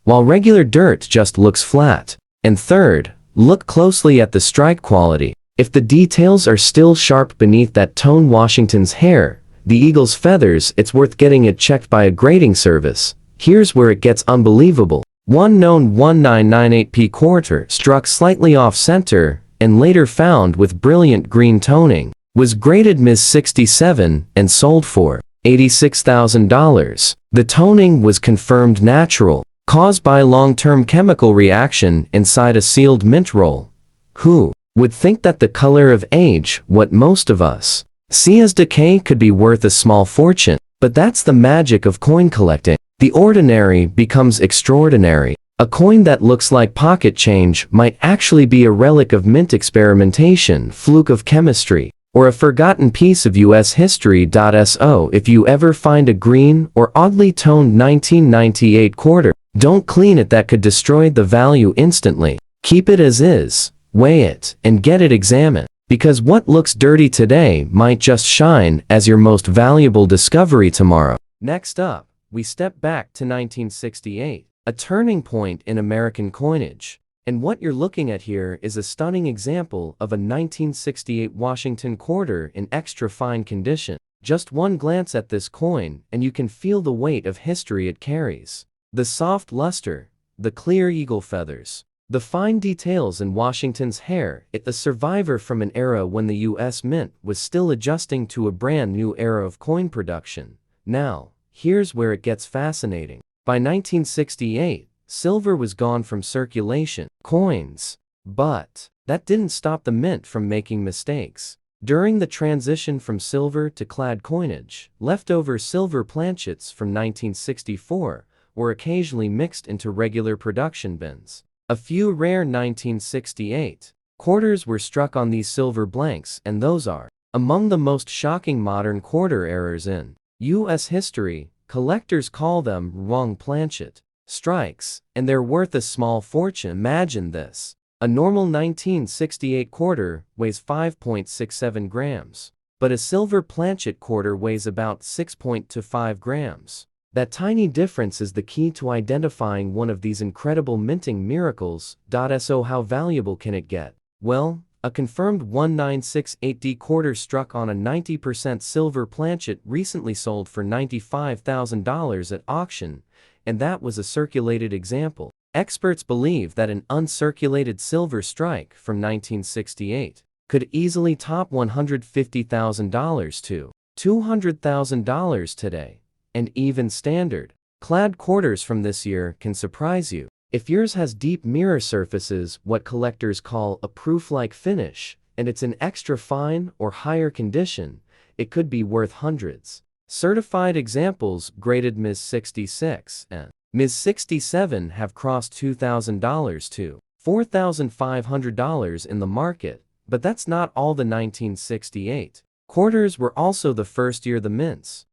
while regular dirt just looks flat. And third, look closely at the strike quality. If the details are still sharp beneath that tone, Washington's hair, the eagle's feathers, it's worth getting it checked by a grading service. Here's where it gets unbelievable. One known 1998 quarter, struck slightly off center and later found with brilliant green toning, was graded Ms. 67 and sold for $86,000. The toning was confirmed natural, caused by long-term chemical reaction inside a sealed mint roll. Who would think that the color of age, what most of us see as decay, could be worth a small fortune? But that's the magic of coin collecting. The ordinary becomes extraordinary. A coin that looks like pocket change might actually be a relic of mint experimentation, fluke of chemistry, or a forgotten piece of US history. So if you ever find a green or oddly toned 1998 quarter, don't clean it. That could destroy the value instantly. Keep it as is, weigh it, and get it examined, because what looks dirty today might just shine as your most valuable discovery tomorrow. Next up, we step back to 1968, a turning point in American coinage. And what you're looking at here is a stunning example of a 1968 Washington quarter in extra fine condition. Just one glance at this coin and you can feel the weight of history it carries. The soft luster, the clear eagle feathers, the fine details in Washington's hair. It's a survivor from an era when the US Mint was still adjusting to a brand new era of coin production. Now, here's where it gets fascinating. By 1968, silver was gone from circulation coins, but that didn't stop the mint from making mistakes. During the transition from silver to clad coinage, leftover silver planchets from 1964 were occasionally mixed into regular production bins. A few rare 1968 quarters were struck on these silver blanks, and those are among the most shocking modern quarter errors in U.S. history. Collectors call them wrong planchet strikes, and they're worth a small fortune. Imagine this. A normal 1968 quarter weighs 5.67 grams, but a silver planchet quarter weighs about 6.25 grams. That tiny difference is the key to identifying one of these incredible minting miracles. So how valuable can it get? Well, a confirmed 1968 quarter struck on a 90% silver planchet recently sold for $95,000 at auction, and that was a circulated example. Experts believe that an uncirculated silver strike from 1968 could easily top $150,000 to $200,000 today. And even standard clad quarters from this year can surprise you. If yours has deep mirror surfaces, what collectors call a proof-like finish, and it's in extra fine or higher condition, it could be worth hundreds. Certified examples graded Ms. 66 and Ms. 67 have crossed $2,000 to $4,500 in the market, but that's not all. The 1968 quarters were also the first year the mint's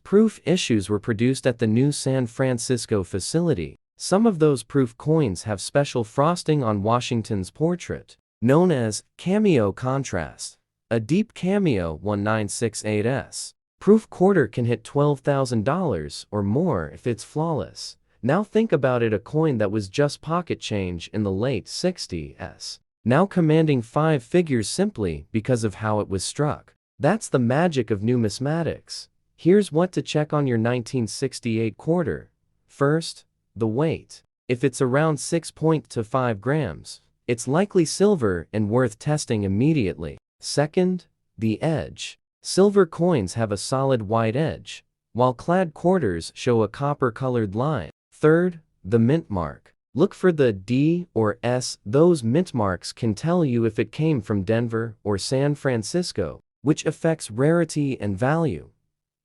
proof issues were produced at the new San Francisco facility. Some of those proof coins have special frosting on Washington's portrait, known as cameo contrast. A deep cameo 1968's proof quarter can hit $12,000 or more if it's flawless. Now think about it, a coin that was just pocket change in the late 60s, now commanding 5 figures simply because of how it was struck. That's the magic of numismatics. Here's what to check on your 1968 quarter. First, the weight. If it's around 6.25 grams, it's likely silver and worth testing immediately. Second, the edge. Silver coins have a solid white edge, while clad quarters show a copper-colored line. Third, the mint mark. Look for the D or S. Those mint marks can tell you if it came from Denver or San Francisco, which affects rarity and value.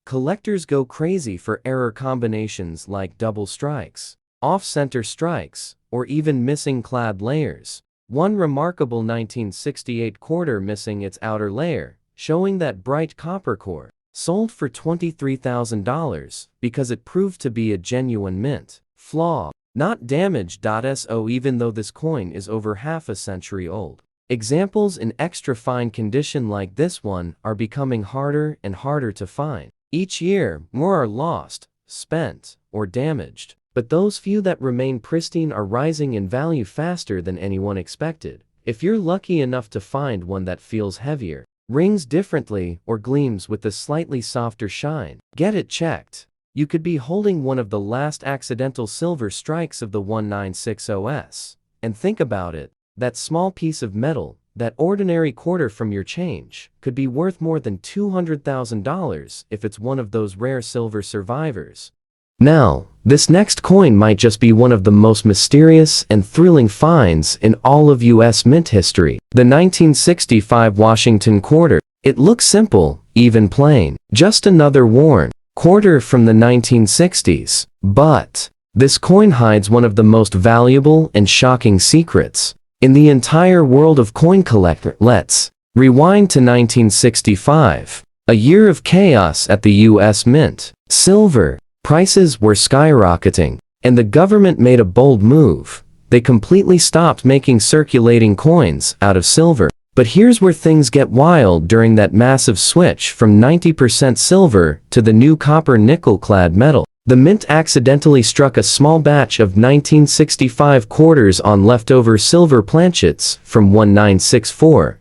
Collectors go crazy for error combinations like double strikes, off-center strikes, or even missing clad layers. One remarkable 1968 quarter missing its outer layer, showing that bright copper core, sold for $23,000 because it proved to be a genuine mint. Flaw, not damaged. So even though this coin is over half a century old, examples in extra fine condition like this one are becoming harder and harder to find. Each year, more are lost, spent, or damaged, but those few that remain pristine are rising in value faster than anyone expected. If you're lucky enough to find one that feels heavier, rings differently, or gleams with a slightly softer shine, get it checked. You could be holding one of the last accidental silver strikes of the 1960s. And think about it, that small piece of metal, that ordinary quarter from your change, could be worth more than $200,000 if it's one of those rare silver survivors. Now, this next coin might just be one of the most mysterious and thrilling finds in all of U.S. mint history. The 1965 Washington quarter. It looks simple, even plain. Just another worn quarter from the 1960s. But this coin hides one of the most valuable and shocking secrets in the entire world of coin collector. Let's rewind to 1965, a year of chaos at the U.S. Mint. Silver prices were skyrocketing, and the government made a bold move. They completely stopped making circulating coins out of silver. But here's where things get wild during that massive switch from 90% silver to the new copper-nickel-clad metal. The mint accidentally struck a small batch of 1965 quarters on leftover silver planchets from 1964.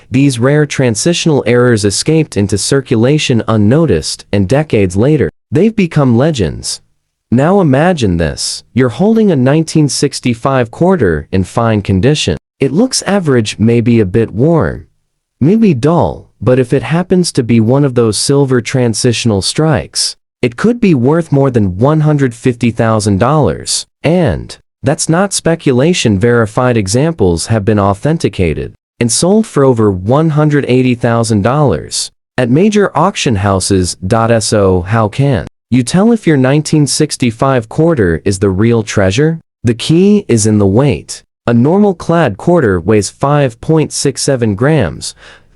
These rare transitional errors escaped into circulation unnoticed, and decades later, they've become legends. Now imagine this. You're holding a 1965 quarter in fine condition. It looks average, maybe a bit worn, maybe dull, but if it happens to be one of those silver transitional strikes, it could be worth more than $150,000. And that's not speculation. Verified examples have been authenticated and sold for over $180,000 at major auction houses. So how can you tell if your 1965 quarter is the real treasure? The key is in the weight. A normal clad quarter weighs 5.67 grams,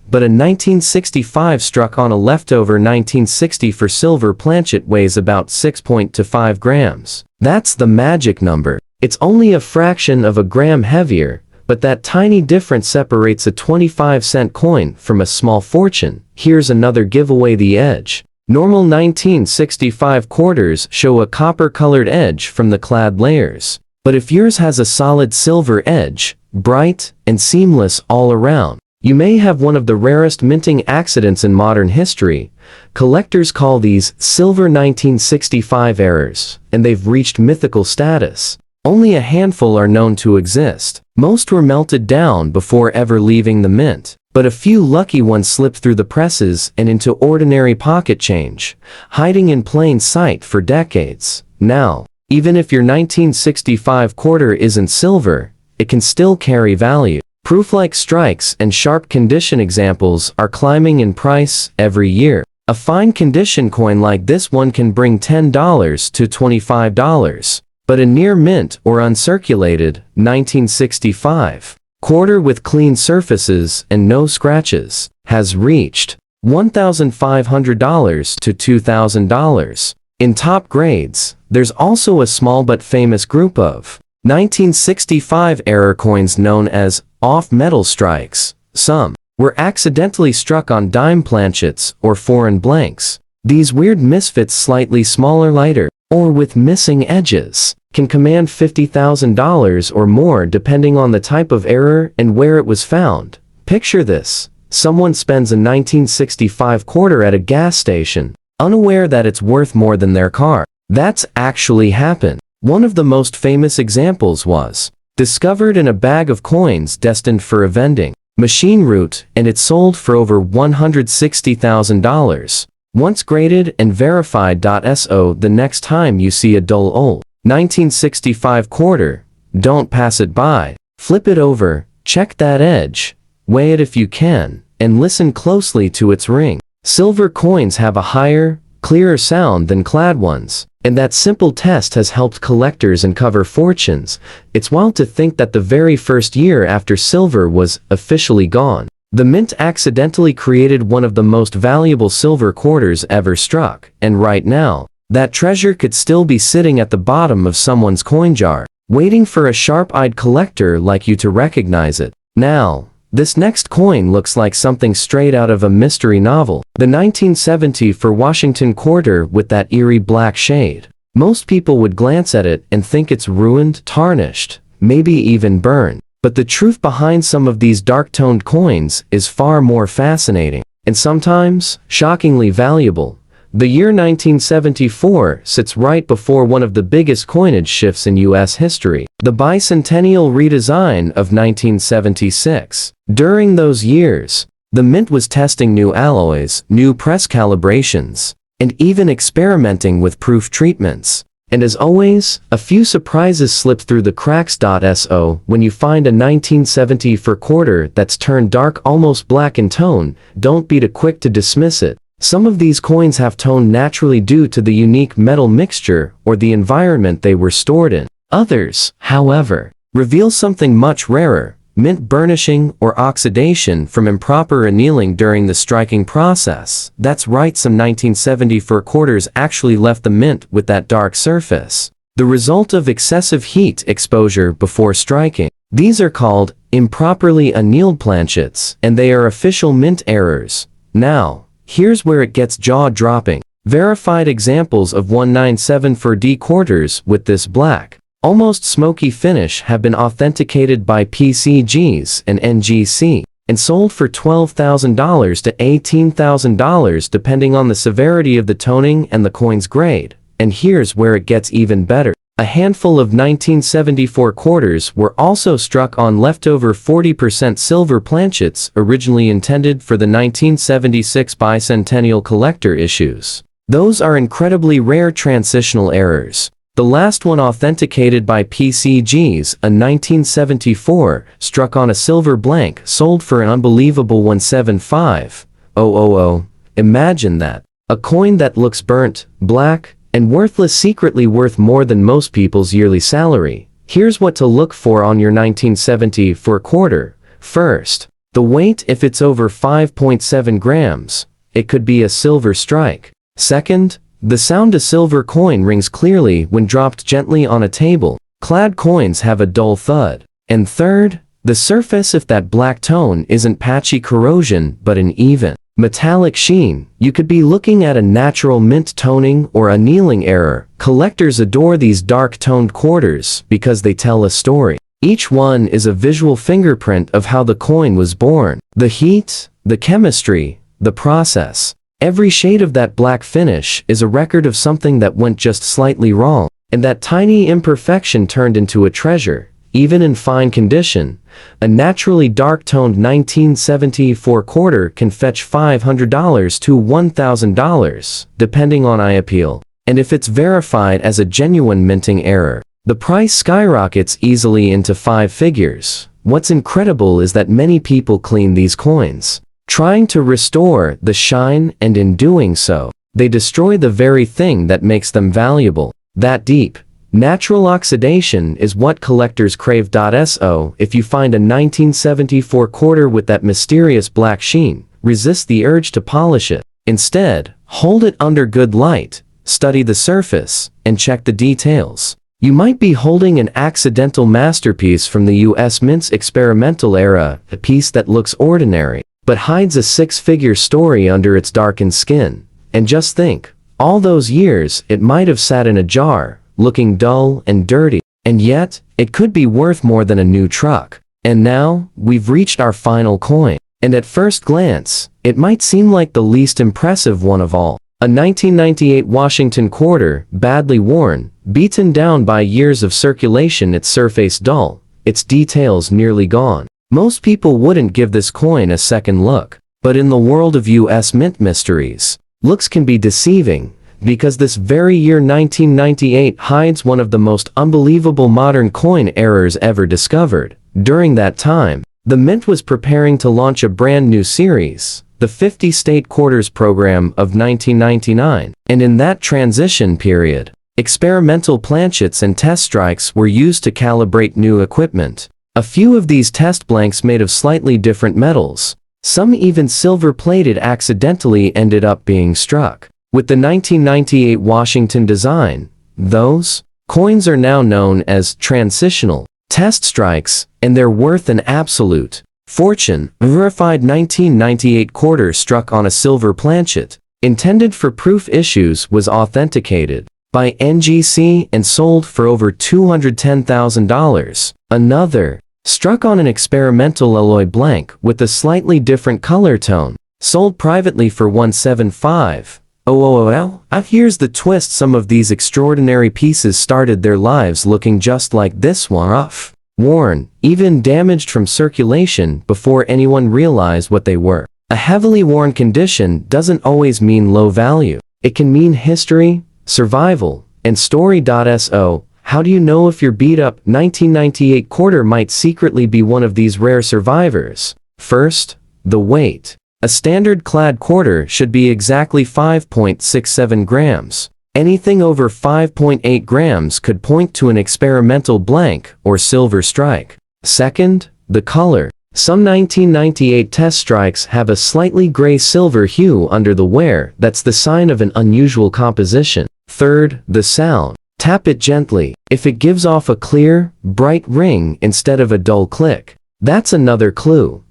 but a 1965 struck on a leftover 1960 for silver planchet weighs about 6.25 grams. That's the magic number. It's only a fraction of a gram heavier, but that tiny difference separates a 25-cent coin from a small fortune. Here's another giveaway: the edge. Normal 1965 quarters show a copper-colored edge from the clad layers. But if yours has a solid silver edge, bright and seamless all around, you may have one of the rarest minting accidents in modern history. Collectors call these silver 1965 errors, and they've reached mythical status. Only a handful are known to exist. Most were melted down before ever leaving the mint, but a few lucky ones slipped through the presses and into ordinary pocket change, hiding in plain sight for decades. Now, even if your 1965 quarter isn't silver, it can still carry value. Proof-like strikes and sharp condition examples are climbing in price every year. A fine condition coin like this one can bring $10 to $25, but a near mint or uncirculated 1965 quarter with clean surfaces and no scratches has reached $1,500 to $2,000. In top grades, there's also a small but famous group of 1965 error coins known as off-metal strikes. Some were accidentally struck on dime planchets or foreign blanks. These weird misfits, slightly smaller, lighter, or with missing edges, can command $50,000 or more depending on the type of error and where it was found. Picture this: someone spends a 1965 quarter at a gas station, unaware that it's worth more than their car. That's actually happened. One of the most famous examples was discovered in a bag of coins destined for a vending machine route, and it sold for over $160,000. Once graded and verified. So the next time you see a dull old 1965 quarter, don't pass it by. Flip it over, check that edge, weigh it if you can, and listen closely to its ring. Silver coins have a higher, clearer sound than clad ones, and that simple test has helped collectors uncover fortunes. It's wild to think that the very first year after silver was officially gone, the mint accidentally created one of the most valuable silver quarters ever struck, and right now, that treasure could still be sitting at the bottom of someone's coin jar, waiting for a sharp-eyed collector like you to recognize it. Now, this next coin looks like something straight out of a mystery novel. The 1970 for Washington quarter with that eerie black shade. Most people would glance at it and think it's ruined, tarnished, maybe even burned. But the truth behind some of these dark-toned coins is far more fascinating, and sometimes shockingly valuable. The year 1974 sits right before one of the biggest coinage shifts in U.S. history, the bicentennial redesign of 1976. During those years, the mint was testing new alloys, new press calibrations, and even experimenting with proof treatments. And as always, a few surprises slip through the cracks. So when you find a 1970 for quarter that's turned dark, almost black in tone, don't be too quick to dismiss it. Some of these coins have tone naturally due to the unique metal mixture or the environment they were stored in. Others, however, reveal something much rarer: mint burnishing or oxidation from improper annealing during the striking process. That's right, some 1970 for quarters actually left the mint with that dark surface, the result of excessive heat exposure before striking. These are called improperly annealed planchets, and they are official mint errors. Now, here's where it gets jaw-dropping. Verified examples of 197 for D quarters with this black, almost smoky finish have been authenticated by PCGs and NGC, and sold for $12,000 to $18,000 depending on the severity of the toning and the coin's grade. And here's where it gets even better. A handful of 1974 quarters were also struck on leftover 40% silver planchets originally intended for the 1976 bicentennial collector issues. Those are incredibly rare transitional errors. The last one authenticated by PCGs, a 1974, struck on a silver blank, sold for an unbelievable $175,000. Imagine that. A coin that looks burnt, black, and worthless secretly worth more than most people's yearly salary. Here's what to look for on your 1970 for a quarter. First, the weight. If it's over 5.7 grams, it could be a silver strike. Second, the sound. A silver coin rings clearly when dropped gently on a table. Clad coins have a dull thud. And third, the surface. If that black tone isn't patchy corrosion but an even, metallic sheen, you could be looking at a natural mint toning or annealing error. Collectors adore these dark-toned quarters because they tell a story. Each one is a visual fingerprint of how the coin was born. The heat, the chemistry, the process. Every shade of that black finish is a record of something that went just slightly wrong, and that tiny imperfection turned into a treasure. Even in fine condition, a naturally dark-toned 1974 quarter can fetch $500 to $1,000, depending on eye appeal. And if it's verified as a genuine minting error, the price skyrockets easily into 5 figures. What's incredible is that many people clean these coins, trying to restore the shine, and in doing so, they destroy the very thing that makes them valuable. That deep, natural oxidation is what collectors crave. So if you find a 1974 quarter with that mysterious black sheen, resist the urge to polish it. Instead, hold it under good light, study the surface, and check the details. You might be holding an accidental masterpiece from the U.S. Mint's experimental era, a piece that looks ordinary, but hides a 6-figure story under its darkened skin. And just think, all those years it might have sat in a jar, looking dull and dirty, and yet, it could be worth more than a new truck. And now, we've reached our final coin. And at first glance, it might seem like the least impressive one of all. A 1998 Washington quarter, badly worn, beaten down by years of circulation, its surface dull, its details nearly gone. Most people wouldn't give this coin a second look. But in the world of U.S. mint mysteries, looks can be deceiving, because this very year 1998 hides one of the most unbelievable modern coin errors ever discovered. During that time, the mint was preparing to launch a brand new series, the 50 State Quarters program of 1999, and in that transition period, experimental planchets and test strikes were used to calibrate new equipment. A few of these test blanks made of slightly different metals, some even silver-plated, accidentally ended up being struck. With the 1998 Washington design, those coins are now known as transitional test strikes, and they're worth an absolute fortune. A verified 1998 quarter struck on a silver planchet, intended for proof issues, was authenticated by NGC and sold for over $210,000. Another, struck on an experimental alloy blank with a slightly different color tone, sold privately for $175,000. Here's the twist: some of these extraordinary pieces started their lives looking just like this one, rough, worn, even damaged from circulation before anyone realized what they were. A heavily worn condition doesn't always mean low value. It can mean history, survival, and story. So, how do you know if your beat-up 1998 quarter might secretly be one of these rare survivors? First, the weight. A standard clad quarter should be exactly 5.67 grams. Anything over 5.8 grams could point to an experimental blank or silver strike. Second, the color. Some 1998 test strikes have a slightly gray-silver hue under the wear. That's the sign of an unusual composition. Third, the sound. Tap it gently. If it gives off a clear, bright ring instead of a dull click, that's another clue.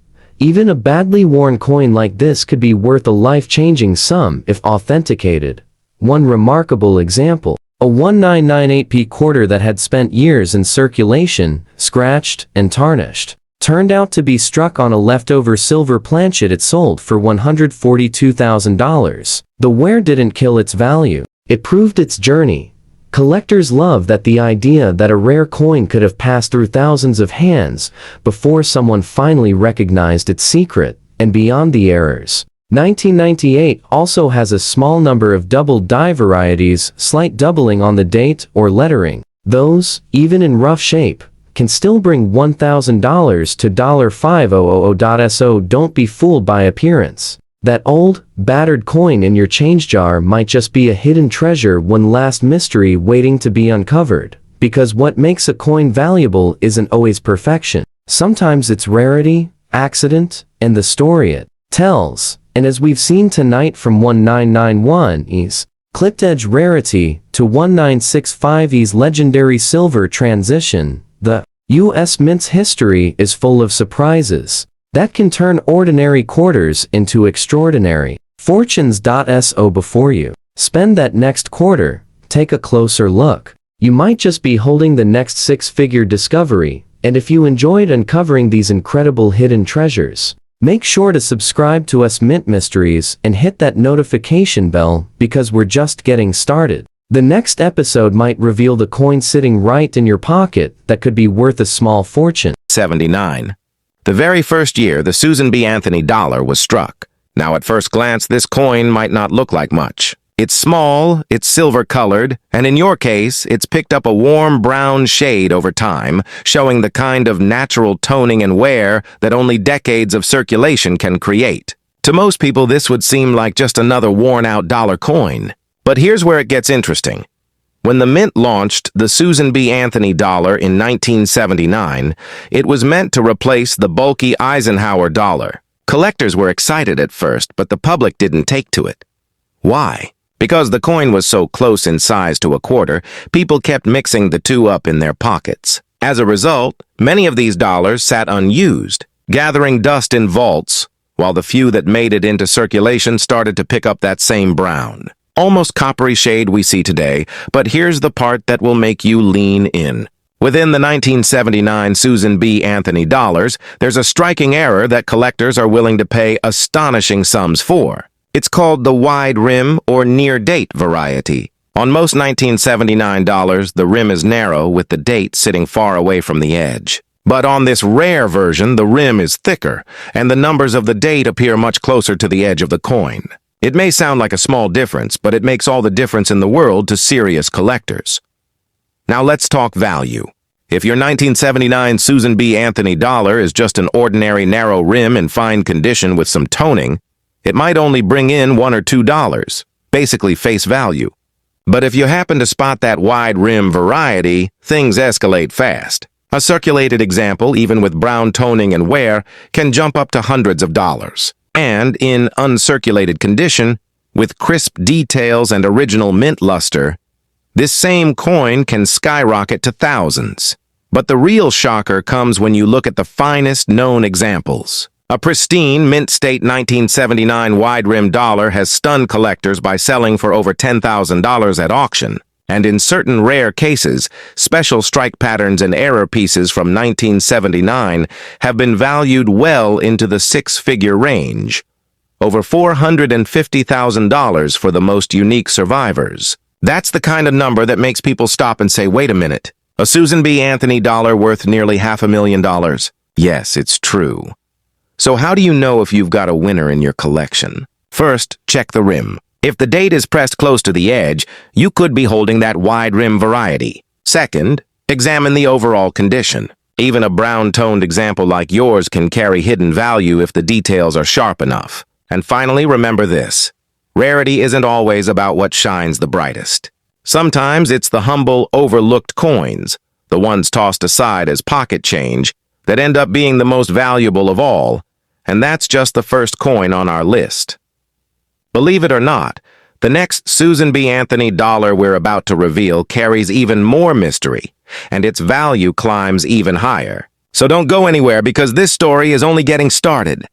Even a badly worn coin like this could be worth a life-changing sum if authenticated. One remarkable example, a 1998p quarter that had spent years in circulation, scratched and tarnished, turned out to be struck on a leftover silver planchet. It sold for $142,000. The wear didn't kill its value. It proved its journey. Collectors love the idea that a rare coin could have passed through thousands of hands before someone finally recognized its secret. And beyond the errors, 1998 also has a small number of double die varieties, slight doubling on the date or lettering. Those, even in rough shape, can still bring $1,000 to $500. So don't be fooled by appearance. That old, battered coin in your change jar might just be a hidden treasure, one last mystery waiting to be uncovered. Because what makes a coin valuable isn't always perfection. Sometimes it's rarity, accident, and the story it tells. And as we've seen tonight, from 1991's clipped edge rarity to 1965's legendary silver transition, the U.S. Mint's history is full of surprises that can turn ordinary quarters into extraordinary fortunes. So before you spend that next quarter, take a closer look. You might just be holding the next six-figure discovery. And if you enjoyed uncovering these incredible hidden treasures, make sure to subscribe to us Mint Mysteries and hit that notification bell, because we're just getting started. The next episode might reveal the coin sitting right in your pocket that could be worth a small fortune. 79. The very first year the Susan B. Anthony dollar was struck. Now at first glance this coin might not look like much. It's small, it's silver-colored, and in your case, it's picked up a warm brown shade over time, showing the kind of natural toning and wear that only decades of circulation can create. To most people, this would seem like just another worn-out dollar coin. But here's where it gets interesting. When the Mint launched the Susan B. Anthony dollar in 1979, it was meant to replace the bulky Eisenhower dollar. Collectors were excited at first, but the public didn't take to it. Why? Because the coin was so close in size to a quarter, people kept mixing the two up in their pockets. As a result, many of these dollars sat unused, gathering dust in vaults, while the few that made it into circulation started to pick up that same brown, almost coppery shade we see today. But here's the part that will make you lean in. Within the 1979 Susan B. Anthony dollars, there's a striking error that collectors are willing to pay astonishing sums for. It's called the wide rim or near-date variety. On most 1979 dollars, the rim is narrow with the date sitting far away from the edge. But on this rare version, the rim is thicker, and the numbers of the date appear much closer to the edge of the coin. It may sound like a small difference, but it makes all the difference in the world to serious collectors. Now let's talk value. If your 1979 Susan B. Anthony dollar is just an ordinary narrow rim in fine condition with some toning, it might only bring in $1 or $2, basically face value. But if you happen to spot that wide rim variety, things escalate fast. A circulated example, even with brown toning and wear, can jump up to hundreds of dollars. And in uncirculated condition, with crisp details and original mint luster, this same coin can skyrocket to thousands. But the real shocker comes when you look at the finest known examples. A pristine mint state 1979 wide-rim dollar has stunned collectors by selling for over $10,000 at auction. And in certain rare cases, special strike patterns and error pieces from 1979 have been valued well into the six-figure range. Over $450,000 for the most unique survivors. That's the kind of number that makes people stop and say, wait a minute, a Susan B. Anthony dollar worth nearly $500,000? Yes, it's true. So how do you know if you've got a winner in your collection? First, check the rim. If the date is pressed close to the edge, you could be holding that wide rim variety. Second, examine the overall condition. Even a brown-toned example like yours can carry hidden value if the details are sharp enough. And finally, remember this. Rarity isn't always about what shines the brightest. Sometimes it's the humble, overlooked coins, the ones tossed aside as pocket change, that end up being the most valuable of all. And that's just the first coin on our list. Believe it or not, the next Susan B. Anthony dollar we're about to reveal carries even more mystery, and its value climbs even higher. So don't go anywhere because this story is only getting started.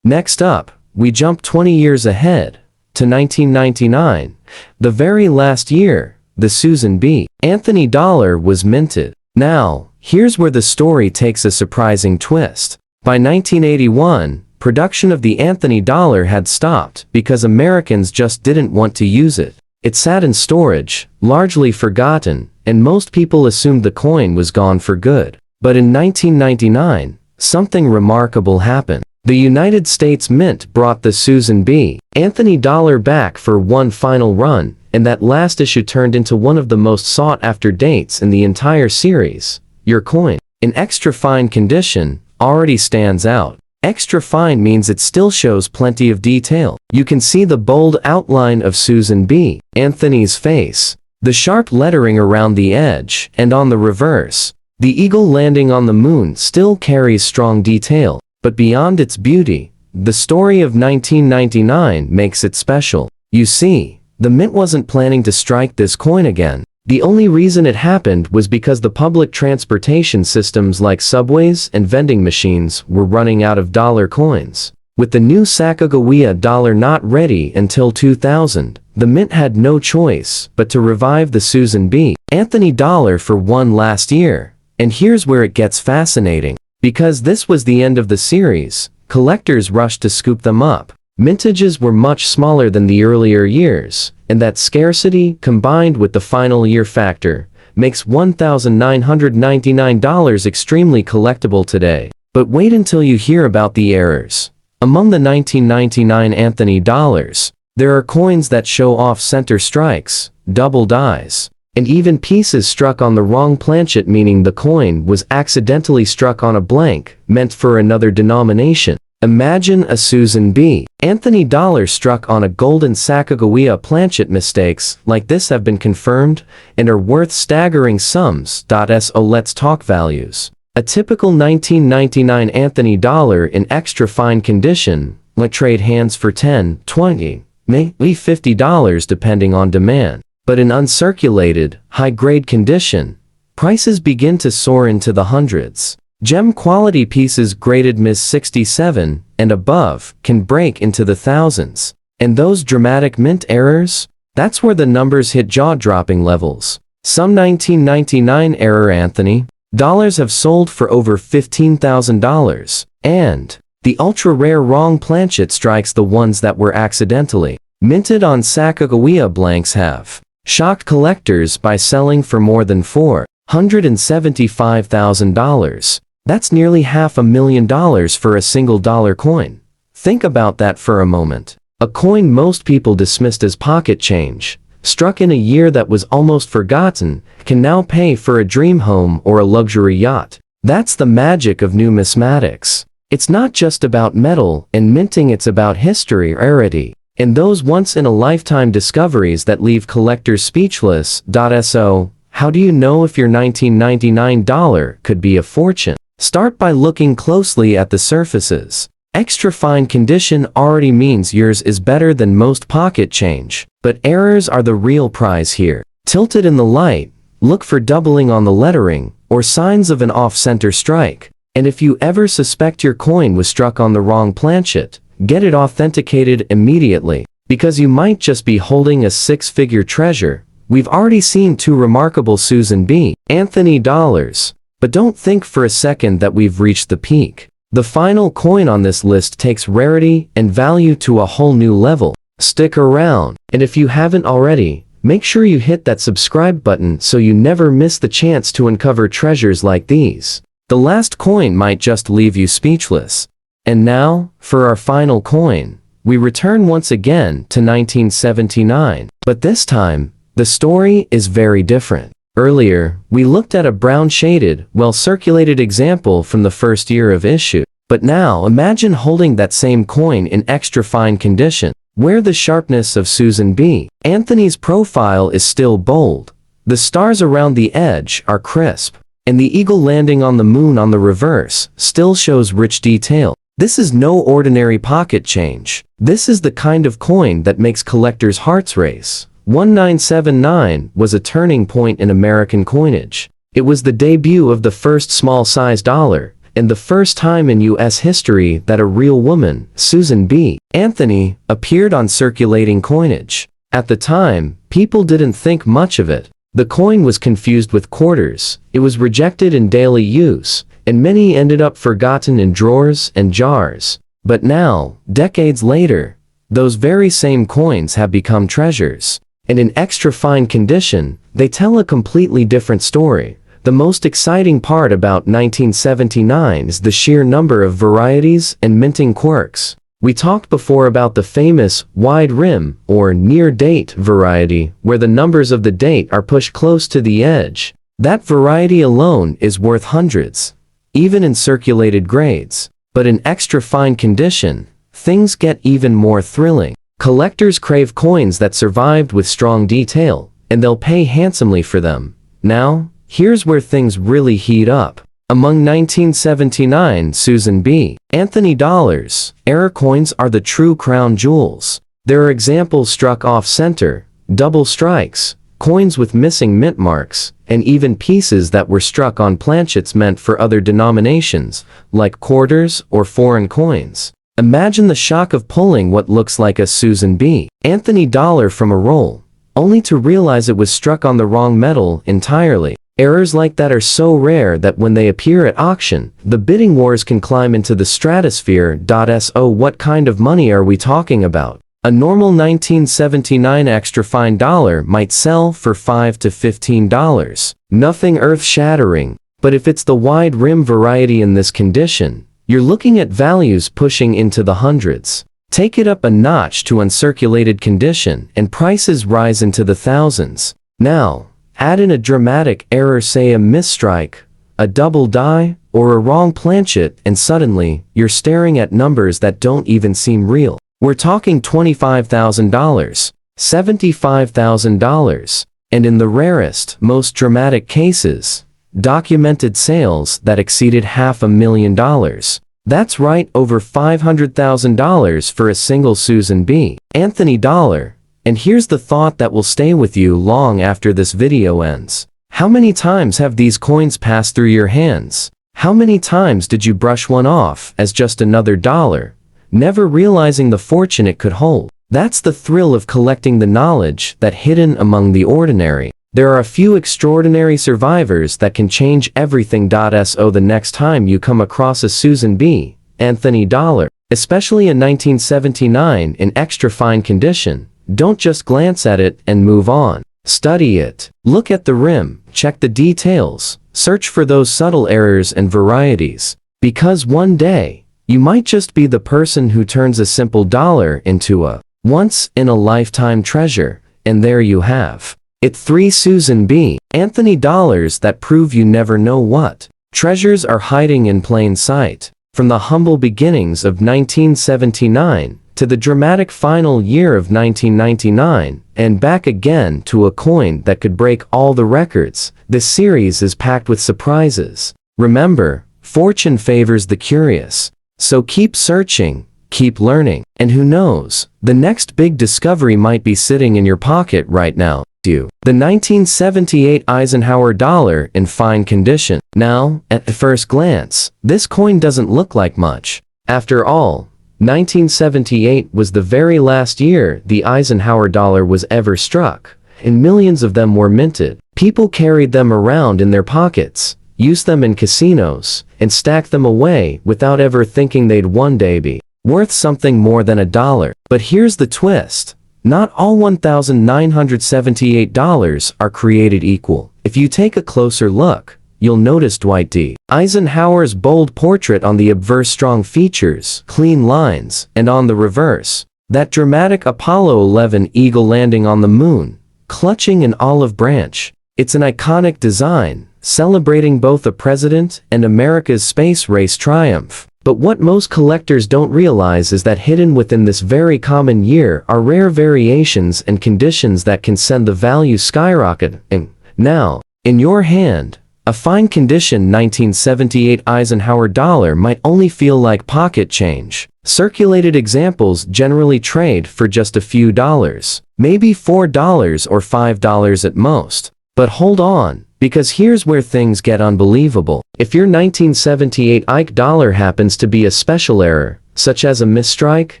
Next up, we jump 20 years ahead, to 1999, the very last year the Susan B. Anthony dollar was minted. Now, here's where the story takes a surprising twist. By 1981, production of the Anthony dollar had stopped because Americans just didn't want to use it. It sat in storage, largely forgotten, and most people assumed the coin was gone for good. But in 1999, something remarkable happened. The United States Mint brought the Susan B. Anthony dollar back for one final run, and that last issue turned into one of the most sought-after dates in the entire series. Your coin, in extra fine condition, already stands out. Extra fine means it still shows plenty of detail. You can see the bold outline of Susan B. Anthony's face, the sharp lettering around the edge, and on the reverse. The eagle landing on the moon still carries strong detail, but beyond its beauty, the story of 1999 makes it special. You see, the mint wasn't planning to strike this coin again. The only reason it happened was because the public transportation systems like subways and vending machines were running out of dollar coins. With the new Sacagawea dollar not ready until 2000, the mint had no choice but to revive the Susan B. Anthony dollar for one last year. And here's where it gets fascinating. Because this was the end of the series, collectors rushed to scoop them up. Mintages were much smaller than the earlier years, and that scarcity, combined with the final year factor, makes $1,999 extremely collectible today. But wait until you hear about the errors. Among the 1999 Anthony dollars, there are coins that show off center strikes, double dies, and even pieces struck on the wrong planchet, meaning the coin was accidentally struck on a blank, meant for another denomination. Imagine a Susan B. Anthony dollar struck on a golden Sacagawea planchet. Mistakes like this have been confirmed and are worth staggering sums. So let's talk values. A typical 1999 Anthony dollar in extra fine condition might trade hands for $10, $20, maybe $50 depending on demand. But in uncirculated, high-grade condition, prices begin to soar into the hundreds. Gem quality pieces graded Ms. 67 and above can break into the thousands. And those dramatic mint errors? That's where the numbers hit jaw-dropping levels. Some 1999 error Anthony dollars have sold for over $15,000. And The ultra-rare wrong planchet strikes the ones that were accidentally minted on Sacagawea blanks have shocked collectors by selling for more than $475,000. That's nearly $500,000 for a single dollar coin. Think about that for a moment. A coin most people dismissed as pocket change, struck in a year that was almost forgotten, can now pay for a dream home or a luxury yacht. That's the magic of numismatics. It's not just about metal and minting, it's about history, rarity, and those once-in-a-lifetime discoveries that leave collectors speechless. So, how do you know if your 1999 dollar could be a fortune? Start by looking closely at the surfaces. Extra fine condition already means yours is better than most pocket change, but errors are the real prize here. Tilted in the light, look for doubling on the lettering, or signs of an off-center strike. And if you ever suspect your coin was struck on the wrong planchet, get it authenticated immediately, because you might just be holding a six-figure treasure. We've already seen two remarkable Susan B. Anthony dollars, but don't think for a second that we've reached the peak. The final coin on this list takes rarity and value to a whole new level. Stick around, and if you haven't already, make sure you hit that subscribe button so you never miss the chance to uncover treasures like these. The last coin might just leave you speechless. And now, for our final coin, we return once again to 1979. But this time, the story is very different. Earlier, we looked at a brown-shaded, well-circulated example from the first year of issue. But now imagine holding that same coin in extra fine condition, where the sharpness of Susan B. Anthony's profile is still bold. The stars around the edge are crisp, and the eagle landing on the moon on the reverse still shows rich detail. This is no ordinary pocket change. This is the kind of coin that makes collectors' hearts race. 1979 was a turning point in American coinage. It was the debut of the first small-size dollar, and the first time in U.S. history that a real woman, Susan B. Anthony, appeared on circulating coinage. At the time, people didn't think much of it. The coin was confused with quarters, it was rejected in daily use, and many ended up forgotten in drawers and jars. But now, decades later, those very same coins have become treasures. And in extra fine condition, they tell a completely different story. The most exciting part about 1979 is the sheer number of varieties and minting quirks. We talked before about the famous wide rim or near date variety, where the numbers of the date are pushed close to the edge. That variety alone is worth hundreds, even in circulated grades. But in extra fine condition, things get even more thrilling. Collectors crave coins that survived with strong detail, and they'll pay handsomely for them. Now, here's where things really heat up. Among 1979 Susan B. Anthony dollars, error coins are the true crown jewels. There are examples struck off-center, double strikes, coins with missing mint marks, and even pieces that were struck on planchets meant for other denominations, like quarters or foreign coins. Imagine the shock of pulling what looks like a Susan B. Anthony dollar from a roll, only to realize it was struck on the wrong metal entirely. Errors like that are so rare that when they appear at auction, the bidding wars can climb into the stratosphere. So what kind of money are we talking about? A normal 1979 extra fine dollar might sell for $5 to $15. Nothing earth-shattering, but if it's the wide rim variety in this condition, you're looking at values pushing into the hundreds. Take it up a notch to uncirculated condition and prices rise into the thousands. Now, add in a dramatic error, say a misstrike, a double die, or a wrong planchet, and suddenly, you're staring at numbers that don't even seem real. We're talking $25,000, $75,000, and in the rarest, most dramatic cases, documented sales that exceeded $500,000. That's right, over $500,000 for a single Susan B. Anthony dollar. And here's the thought that will stay with you long after this video ends. How many times have these coins passed through your hands? How many times did you brush one off as just another dollar, never realizing the fortune it could hold? That's the thrill of collecting the knowledge that hidden among the ordinary. There are a few extraordinary survivors that can change everything. So the next time you come across a Susan B. Anthony dollar, especially a 1979 in extra fine condition. Don't just glance at it and move on. Study it. Look at the rim, check the details, search for those subtle errors and varieties. Because one day, you might just be the person who turns a simple dollar into a once-in-a-lifetime treasure, and there you have it. 3 Susan B. Anthony dollars that prove you never know what treasures are hiding in plain sight. From the humble beginnings of 1979 to the dramatic final year of 1999, and back again to a coin that could break all the records, this series is packed with surprises. Remember, fortune favors the curious. So keep searching, keep learning, and who knows, the next big discovery might be sitting in your pocket right now. The 1978 Eisenhower dollar in fine condition. Now, at the first glance, this coin doesn't look like much. After all, 1978 was the very last year the Eisenhower dollar was ever struck, and millions of them were minted. People carried them around in their pockets, used them in casinos, and stacked them away without ever thinking they'd one day be worth something more than $1. But here's the twist. Not all $1,978 are created equal. If you take a closer look, you'll notice Dwight D. Eisenhower's bold portrait on the obverse, strong features, clean lines, and on the reverse, that dramatic Apollo 11 eagle landing on the moon, clutching an olive branch. It's an iconic design, celebrating both a president and America's space race triumph. But what most collectors don't realize is that hidden within this very common year are rare variations and conditions that can send the value skyrocketing. Now, in your hand, a fine condition 1978 Eisenhower dollar might only feel like pocket change. Circulated examples generally trade for just a few dollars, maybe $4 or $5 at most. But hold on, because here's where things get unbelievable. If your 1978 Ike dollar happens to be a special error, such as a misstrike,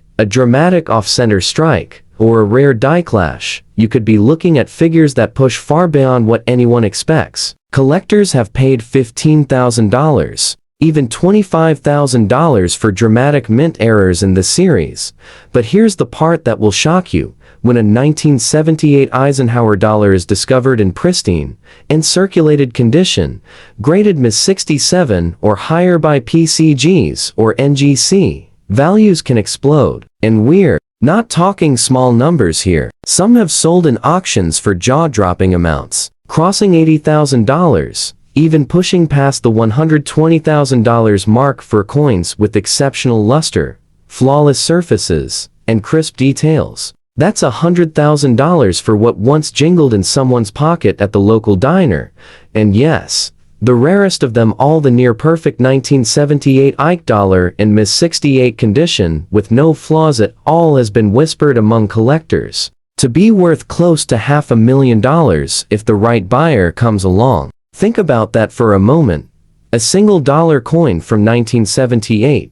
a dramatic off-center strike, or a rare die clash, you could be looking at figures that push far beyond what anyone expects. Collectors have paid $15,000, even $25,000 for dramatic mint errors in the series. But here's the part that will shock you. When a 1978 Eisenhower dollar is discovered in pristine and circulated condition, graded Ms. 67 or higher by PCGs or NGC, values can explode. And we're not talking small numbers here. Some have sold in auctions for jaw-dropping amounts, crossing $80,000, even pushing past the $120,000 mark for coins with exceptional luster, flawless surfaces, and crisp details. That's $100,000 for what once jingled in someone's pocket at the local diner. And yes, the rarest of them all, the near-perfect 1978 Ike dollar in Ms. 68 condition with no flaws at all, has been whispered among collectors to be worth close to $500,000 if the right buyer comes along. Think about that for a moment. A single dollar coin from 1978,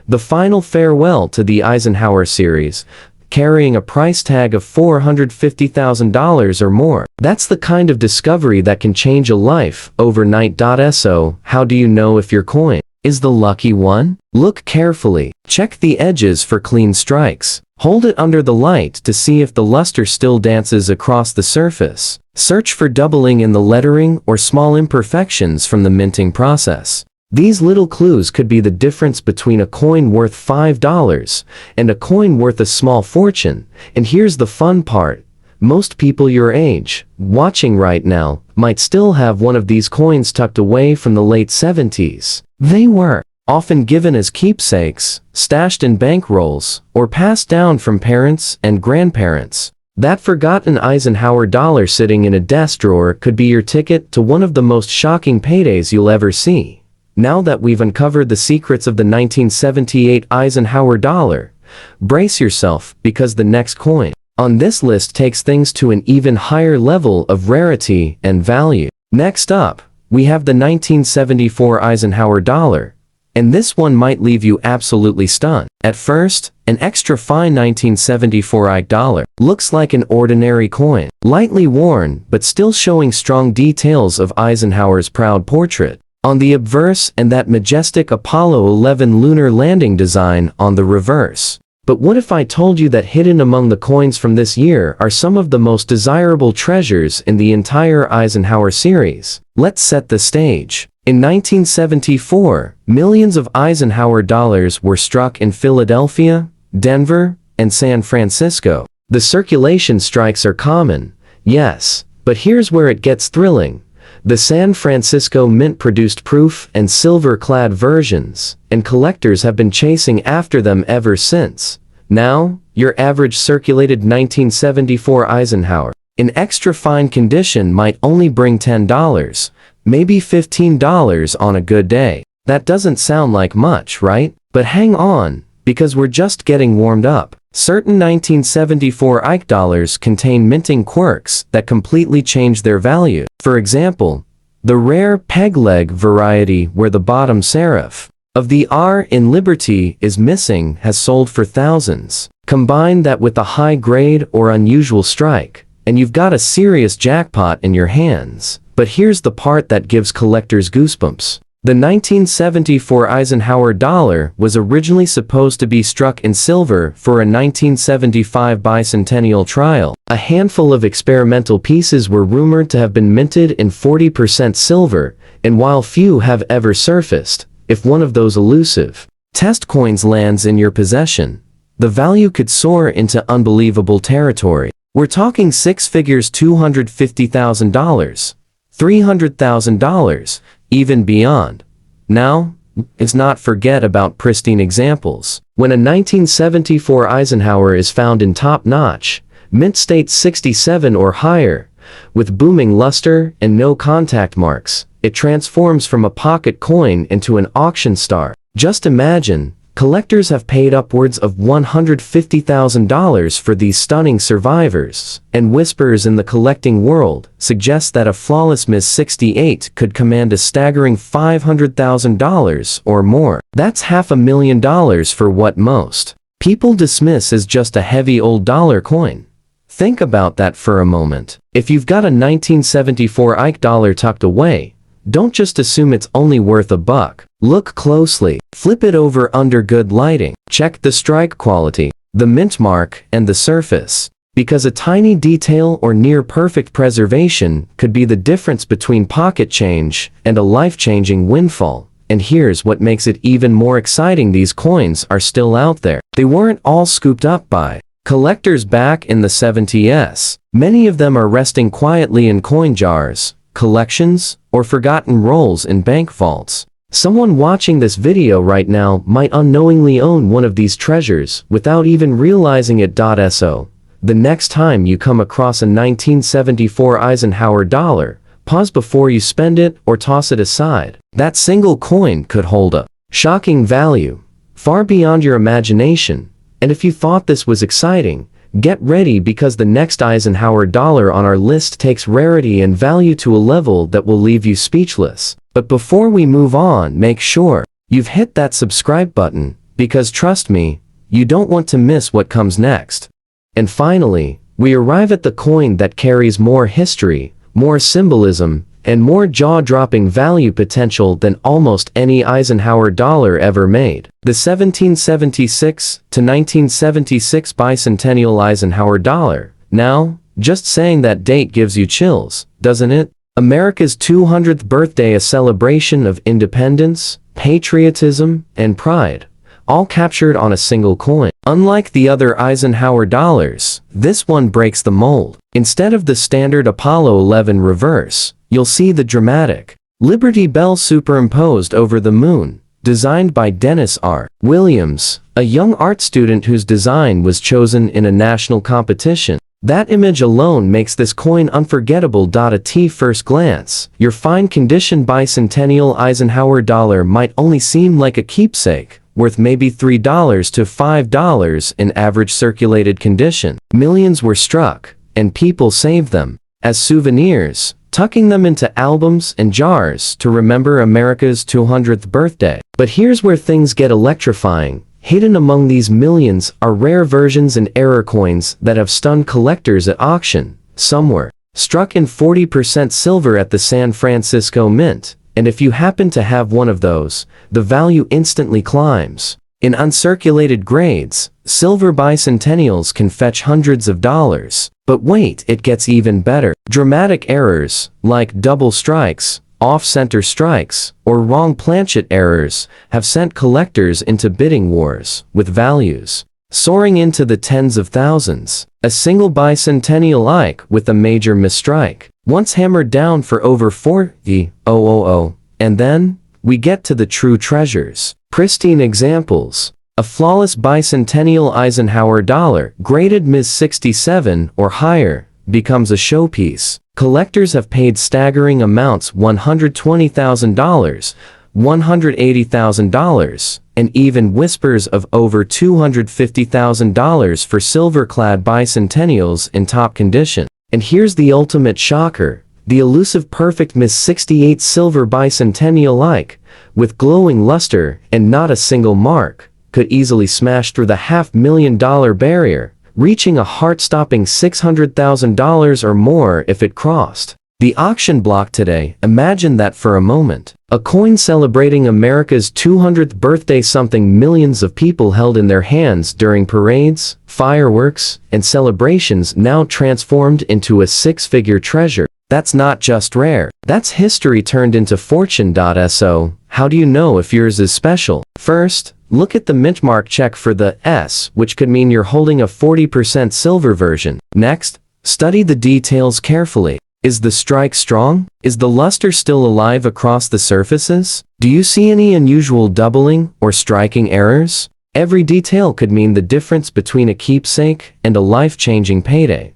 the final farewell to the Eisenhower series, carrying a price tag of $450,000 or more. That's the kind of discovery that can change a life overnight. So, how do you know if your coin is the lucky one? Look carefully. Check the edges for clean strikes. Hold it under the light to see if the luster still dances across the surface. Search for doubling in the lettering or small imperfections from the minting process. These little clues could be the difference between a coin worth $5 and a coin worth a small fortune. And here's the fun part. Most people your age, watching right now, might still have one of these coins tucked away from the late 70s. They were often given as keepsakes, stashed in bank rolls, or passed down from parents and grandparents. That forgotten Eisenhower dollar sitting in a desk drawer could be your ticket to one of the most shocking paydays you'll ever see. Now that we've uncovered the secrets of the 1978 Eisenhower dollar, brace yourself, because the next coin on this list takes things to an even higher level of rarity and value. Next up, we have the 1974 Eisenhower dollar, and this one might leave you absolutely stunned. At first, an extra fine 1974 Ike dollar looks like an ordinary coin, lightly worn but still showing strong details of Eisenhower's proud portrait. on the obverse and that majestic Apollo 11 lunar landing design on the reverse. But what if I told you that hidden among the coins from this year are some of the most desirable treasures in the entire Eisenhower series? Let's set the stage. In 1974, millions of Eisenhower dollars were struck in Philadelphia, Denver, and San Francisco. The circulation strikes are common, yes, but here's where it gets thrilling. The San Francisco Mint produced proof and silver-clad versions, and collectors have been chasing after them ever since. Now, your average circulated 1974 Eisenhower, in extra fine condition, might only bring $10, maybe $15 on a good day. That doesn't sound like much, right? But hang on, because we're just getting warmed up. Certain 1974 Ike dollars contain minting quirks that completely change their value. For example, the rare peg-leg variety where the bottom serif of the R in Liberty is missing has sold for thousands. Combine that with a high-grade or unusual strike, and you've got a serious jackpot in your hands. But here's the part that gives collectors goosebumps. The 1974 Eisenhower dollar was originally supposed to be struck in silver for a 1975 bicentennial trial. A handful of experimental pieces were rumored to have been minted in 40% silver, and while few have ever surfaced, if one of those elusive test coins lands in your possession, the value could soar into unbelievable territory. We're talking six figures, $250,000, $300,000, even beyond. Now, let's not forget about pristine examples. When a 1974 Eisenhower is found in top-notch, mint state 67 or higher, with booming luster and no contact marks, it transforms from a pocket coin into an auction star. Just imagine, collectors have paid upwards of $150,000 for these stunning survivors, and whispers in the collecting world suggest that a flawless Ms. 68 could command a staggering $500,000 or more. That's $500,000 for what most people dismiss as just a heavy old dollar coin. Think about that for a moment. If you've got a 1974 Ike dollar tucked away, don't just assume it's only worth $1. Look closely. Flip it over under good lighting. Check the strike quality, the mint mark, and the surface. Because a tiny detail or near-perfect preservation could be the difference between pocket change and a life-changing windfall. And here's what makes it even more exciting: these coins are still out there. They weren't all scooped up by collectors back in the 70s. Many of them are resting quietly in coin jars, collections, or forgotten rolls in bank vaults. Someone watching this video right now might unknowingly own one of these treasures without even realizing it. So, the next time you come across a 1974 Eisenhower dollar, pause before you spend it or toss it aside. That single coin could hold a shocking value, far beyond your imagination. And if you thought this was exciting, get ready, because the next Eisenhower dollar on our list takes rarity and value to a level that will leave you speechless. But before we move on, make sure you've hit that subscribe button, because trust me, you don't want to miss what comes next. And finally, we arrive at the coin that carries more history, more symbolism, and more jaw-dropping value potential than almost any Eisenhower dollar ever made. The 1776 to 1976 bicentennial Eisenhower dollar. Now, just saying that date gives you chills, doesn't it? America's 200th birthday, a celebration of independence, patriotism, and pride, all captured on a single coin. Unlike the other Eisenhower dollars, this one breaks the mold. Instead of the standard Apollo 11 reverse, you'll see the dramatic Liberty Bell superimposed over the moon, designed by Dennis R. Williams, a young art student whose design was chosen in a national competition. That image alone makes this coin unforgettable. At first glance, your fine condition bicentennial Eisenhower dollar might only seem like a keepsake, worth maybe $3 to $5 in average circulated condition. Millions were struck, and people saved them as souvenirs, tucking them into albums and jars to remember America's 200th birthday. But here's where things get electrifying. Hidden among these millions are rare versions and error coins that have stunned collectors at auction. Some were struck in 40% silver at the San Francisco Mint, and if you happen to have one of those, the value instantly climbs. In uncirculated grades, silver bicentennials can fetch hundreds of dollars. But wait, it gets even better. Dramatic errors, like double strikes, off-center strikes, or wrong planchet errors, have sent collectors into bidding wars, with values soaring into the tens of thousands. A single bicentennial Ike with a major misstrike, once hammered down for over 40,000, and then we get to the true treasures. Pristine examples. A flawless bicentennial Eisenhower dollar, graded Ms. 67 or higher, becomes a showpiece. Collectors have paid staggering amounts, $120,000, $180,000, and even whispers of over $250,000 for silver-clad bicentennials in top condition. And here's the ultimate shocker. The elusive perfect Ms. 68 silver bicentennial Ike, with glowing luster and not a single mark, could easily smash through the $500,000 barrier, reaching a heart-stopping $600,000 or more if it crossed the auction block today. Imagine that for a moment. A coin celebrating America's 200th birthday, something millions of people held in their hands during parades, fireworks, and celebrations, now transformed into a six-figure treasure. That's not just rare. That's history turned into fortune.so. How do you know if yours is special? First, look at the mint mark check for the S, which could mean you're holding a 40% silver version. Next, study the details carefully. Is the strike strong? Is the luster still alive across the surfaces? Do you see any unusual doubling or striking errors? Every detail could mean the difference between a keepsake and a life-changing payday.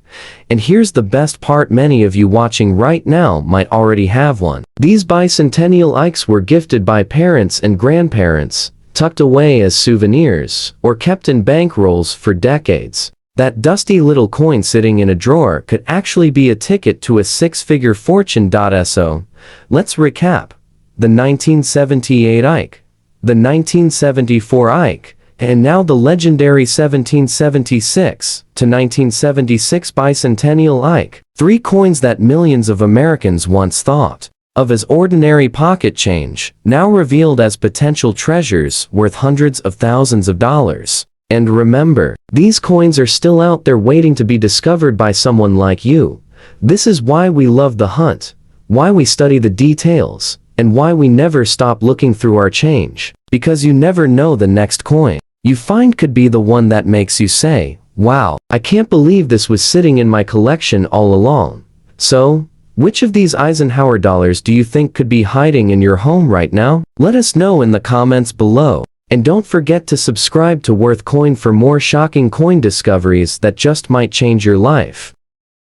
And here's the best part: many of you watching right now might already have one. These bicentennial Ikes were gifted by parents and grandparents, tucked away as souvenirs, or kept in bank rolls for decades. That dusty little coin sitting in a drawer could actually be a ticket to a six-figure fortune.so. Let's recap. The 1978 Ike, the 1974 Ike, and now the legendary 1776 to 1976 bicentennial Ike. Three coins that millions of Americans once thought of as ordinary pocket change, now revealed as potential treasures worth hundreds of thousands of dollars. And remember, these coins are still out there waiting to be discovered by someone like you. This is why we love the hunt, why we study the details, and why we never stop looking through our change. Because you never know, the next coin you find could be the one that makes you say, "Wow, I can't believe this was sitting in my collection all along." So, which of these Eisenhower dollars do you think could be hiding in your home right now? Let us know in the comments below. And don't forget to subscribe to Worth Coin for more shocking coin discoveries that just might change your life.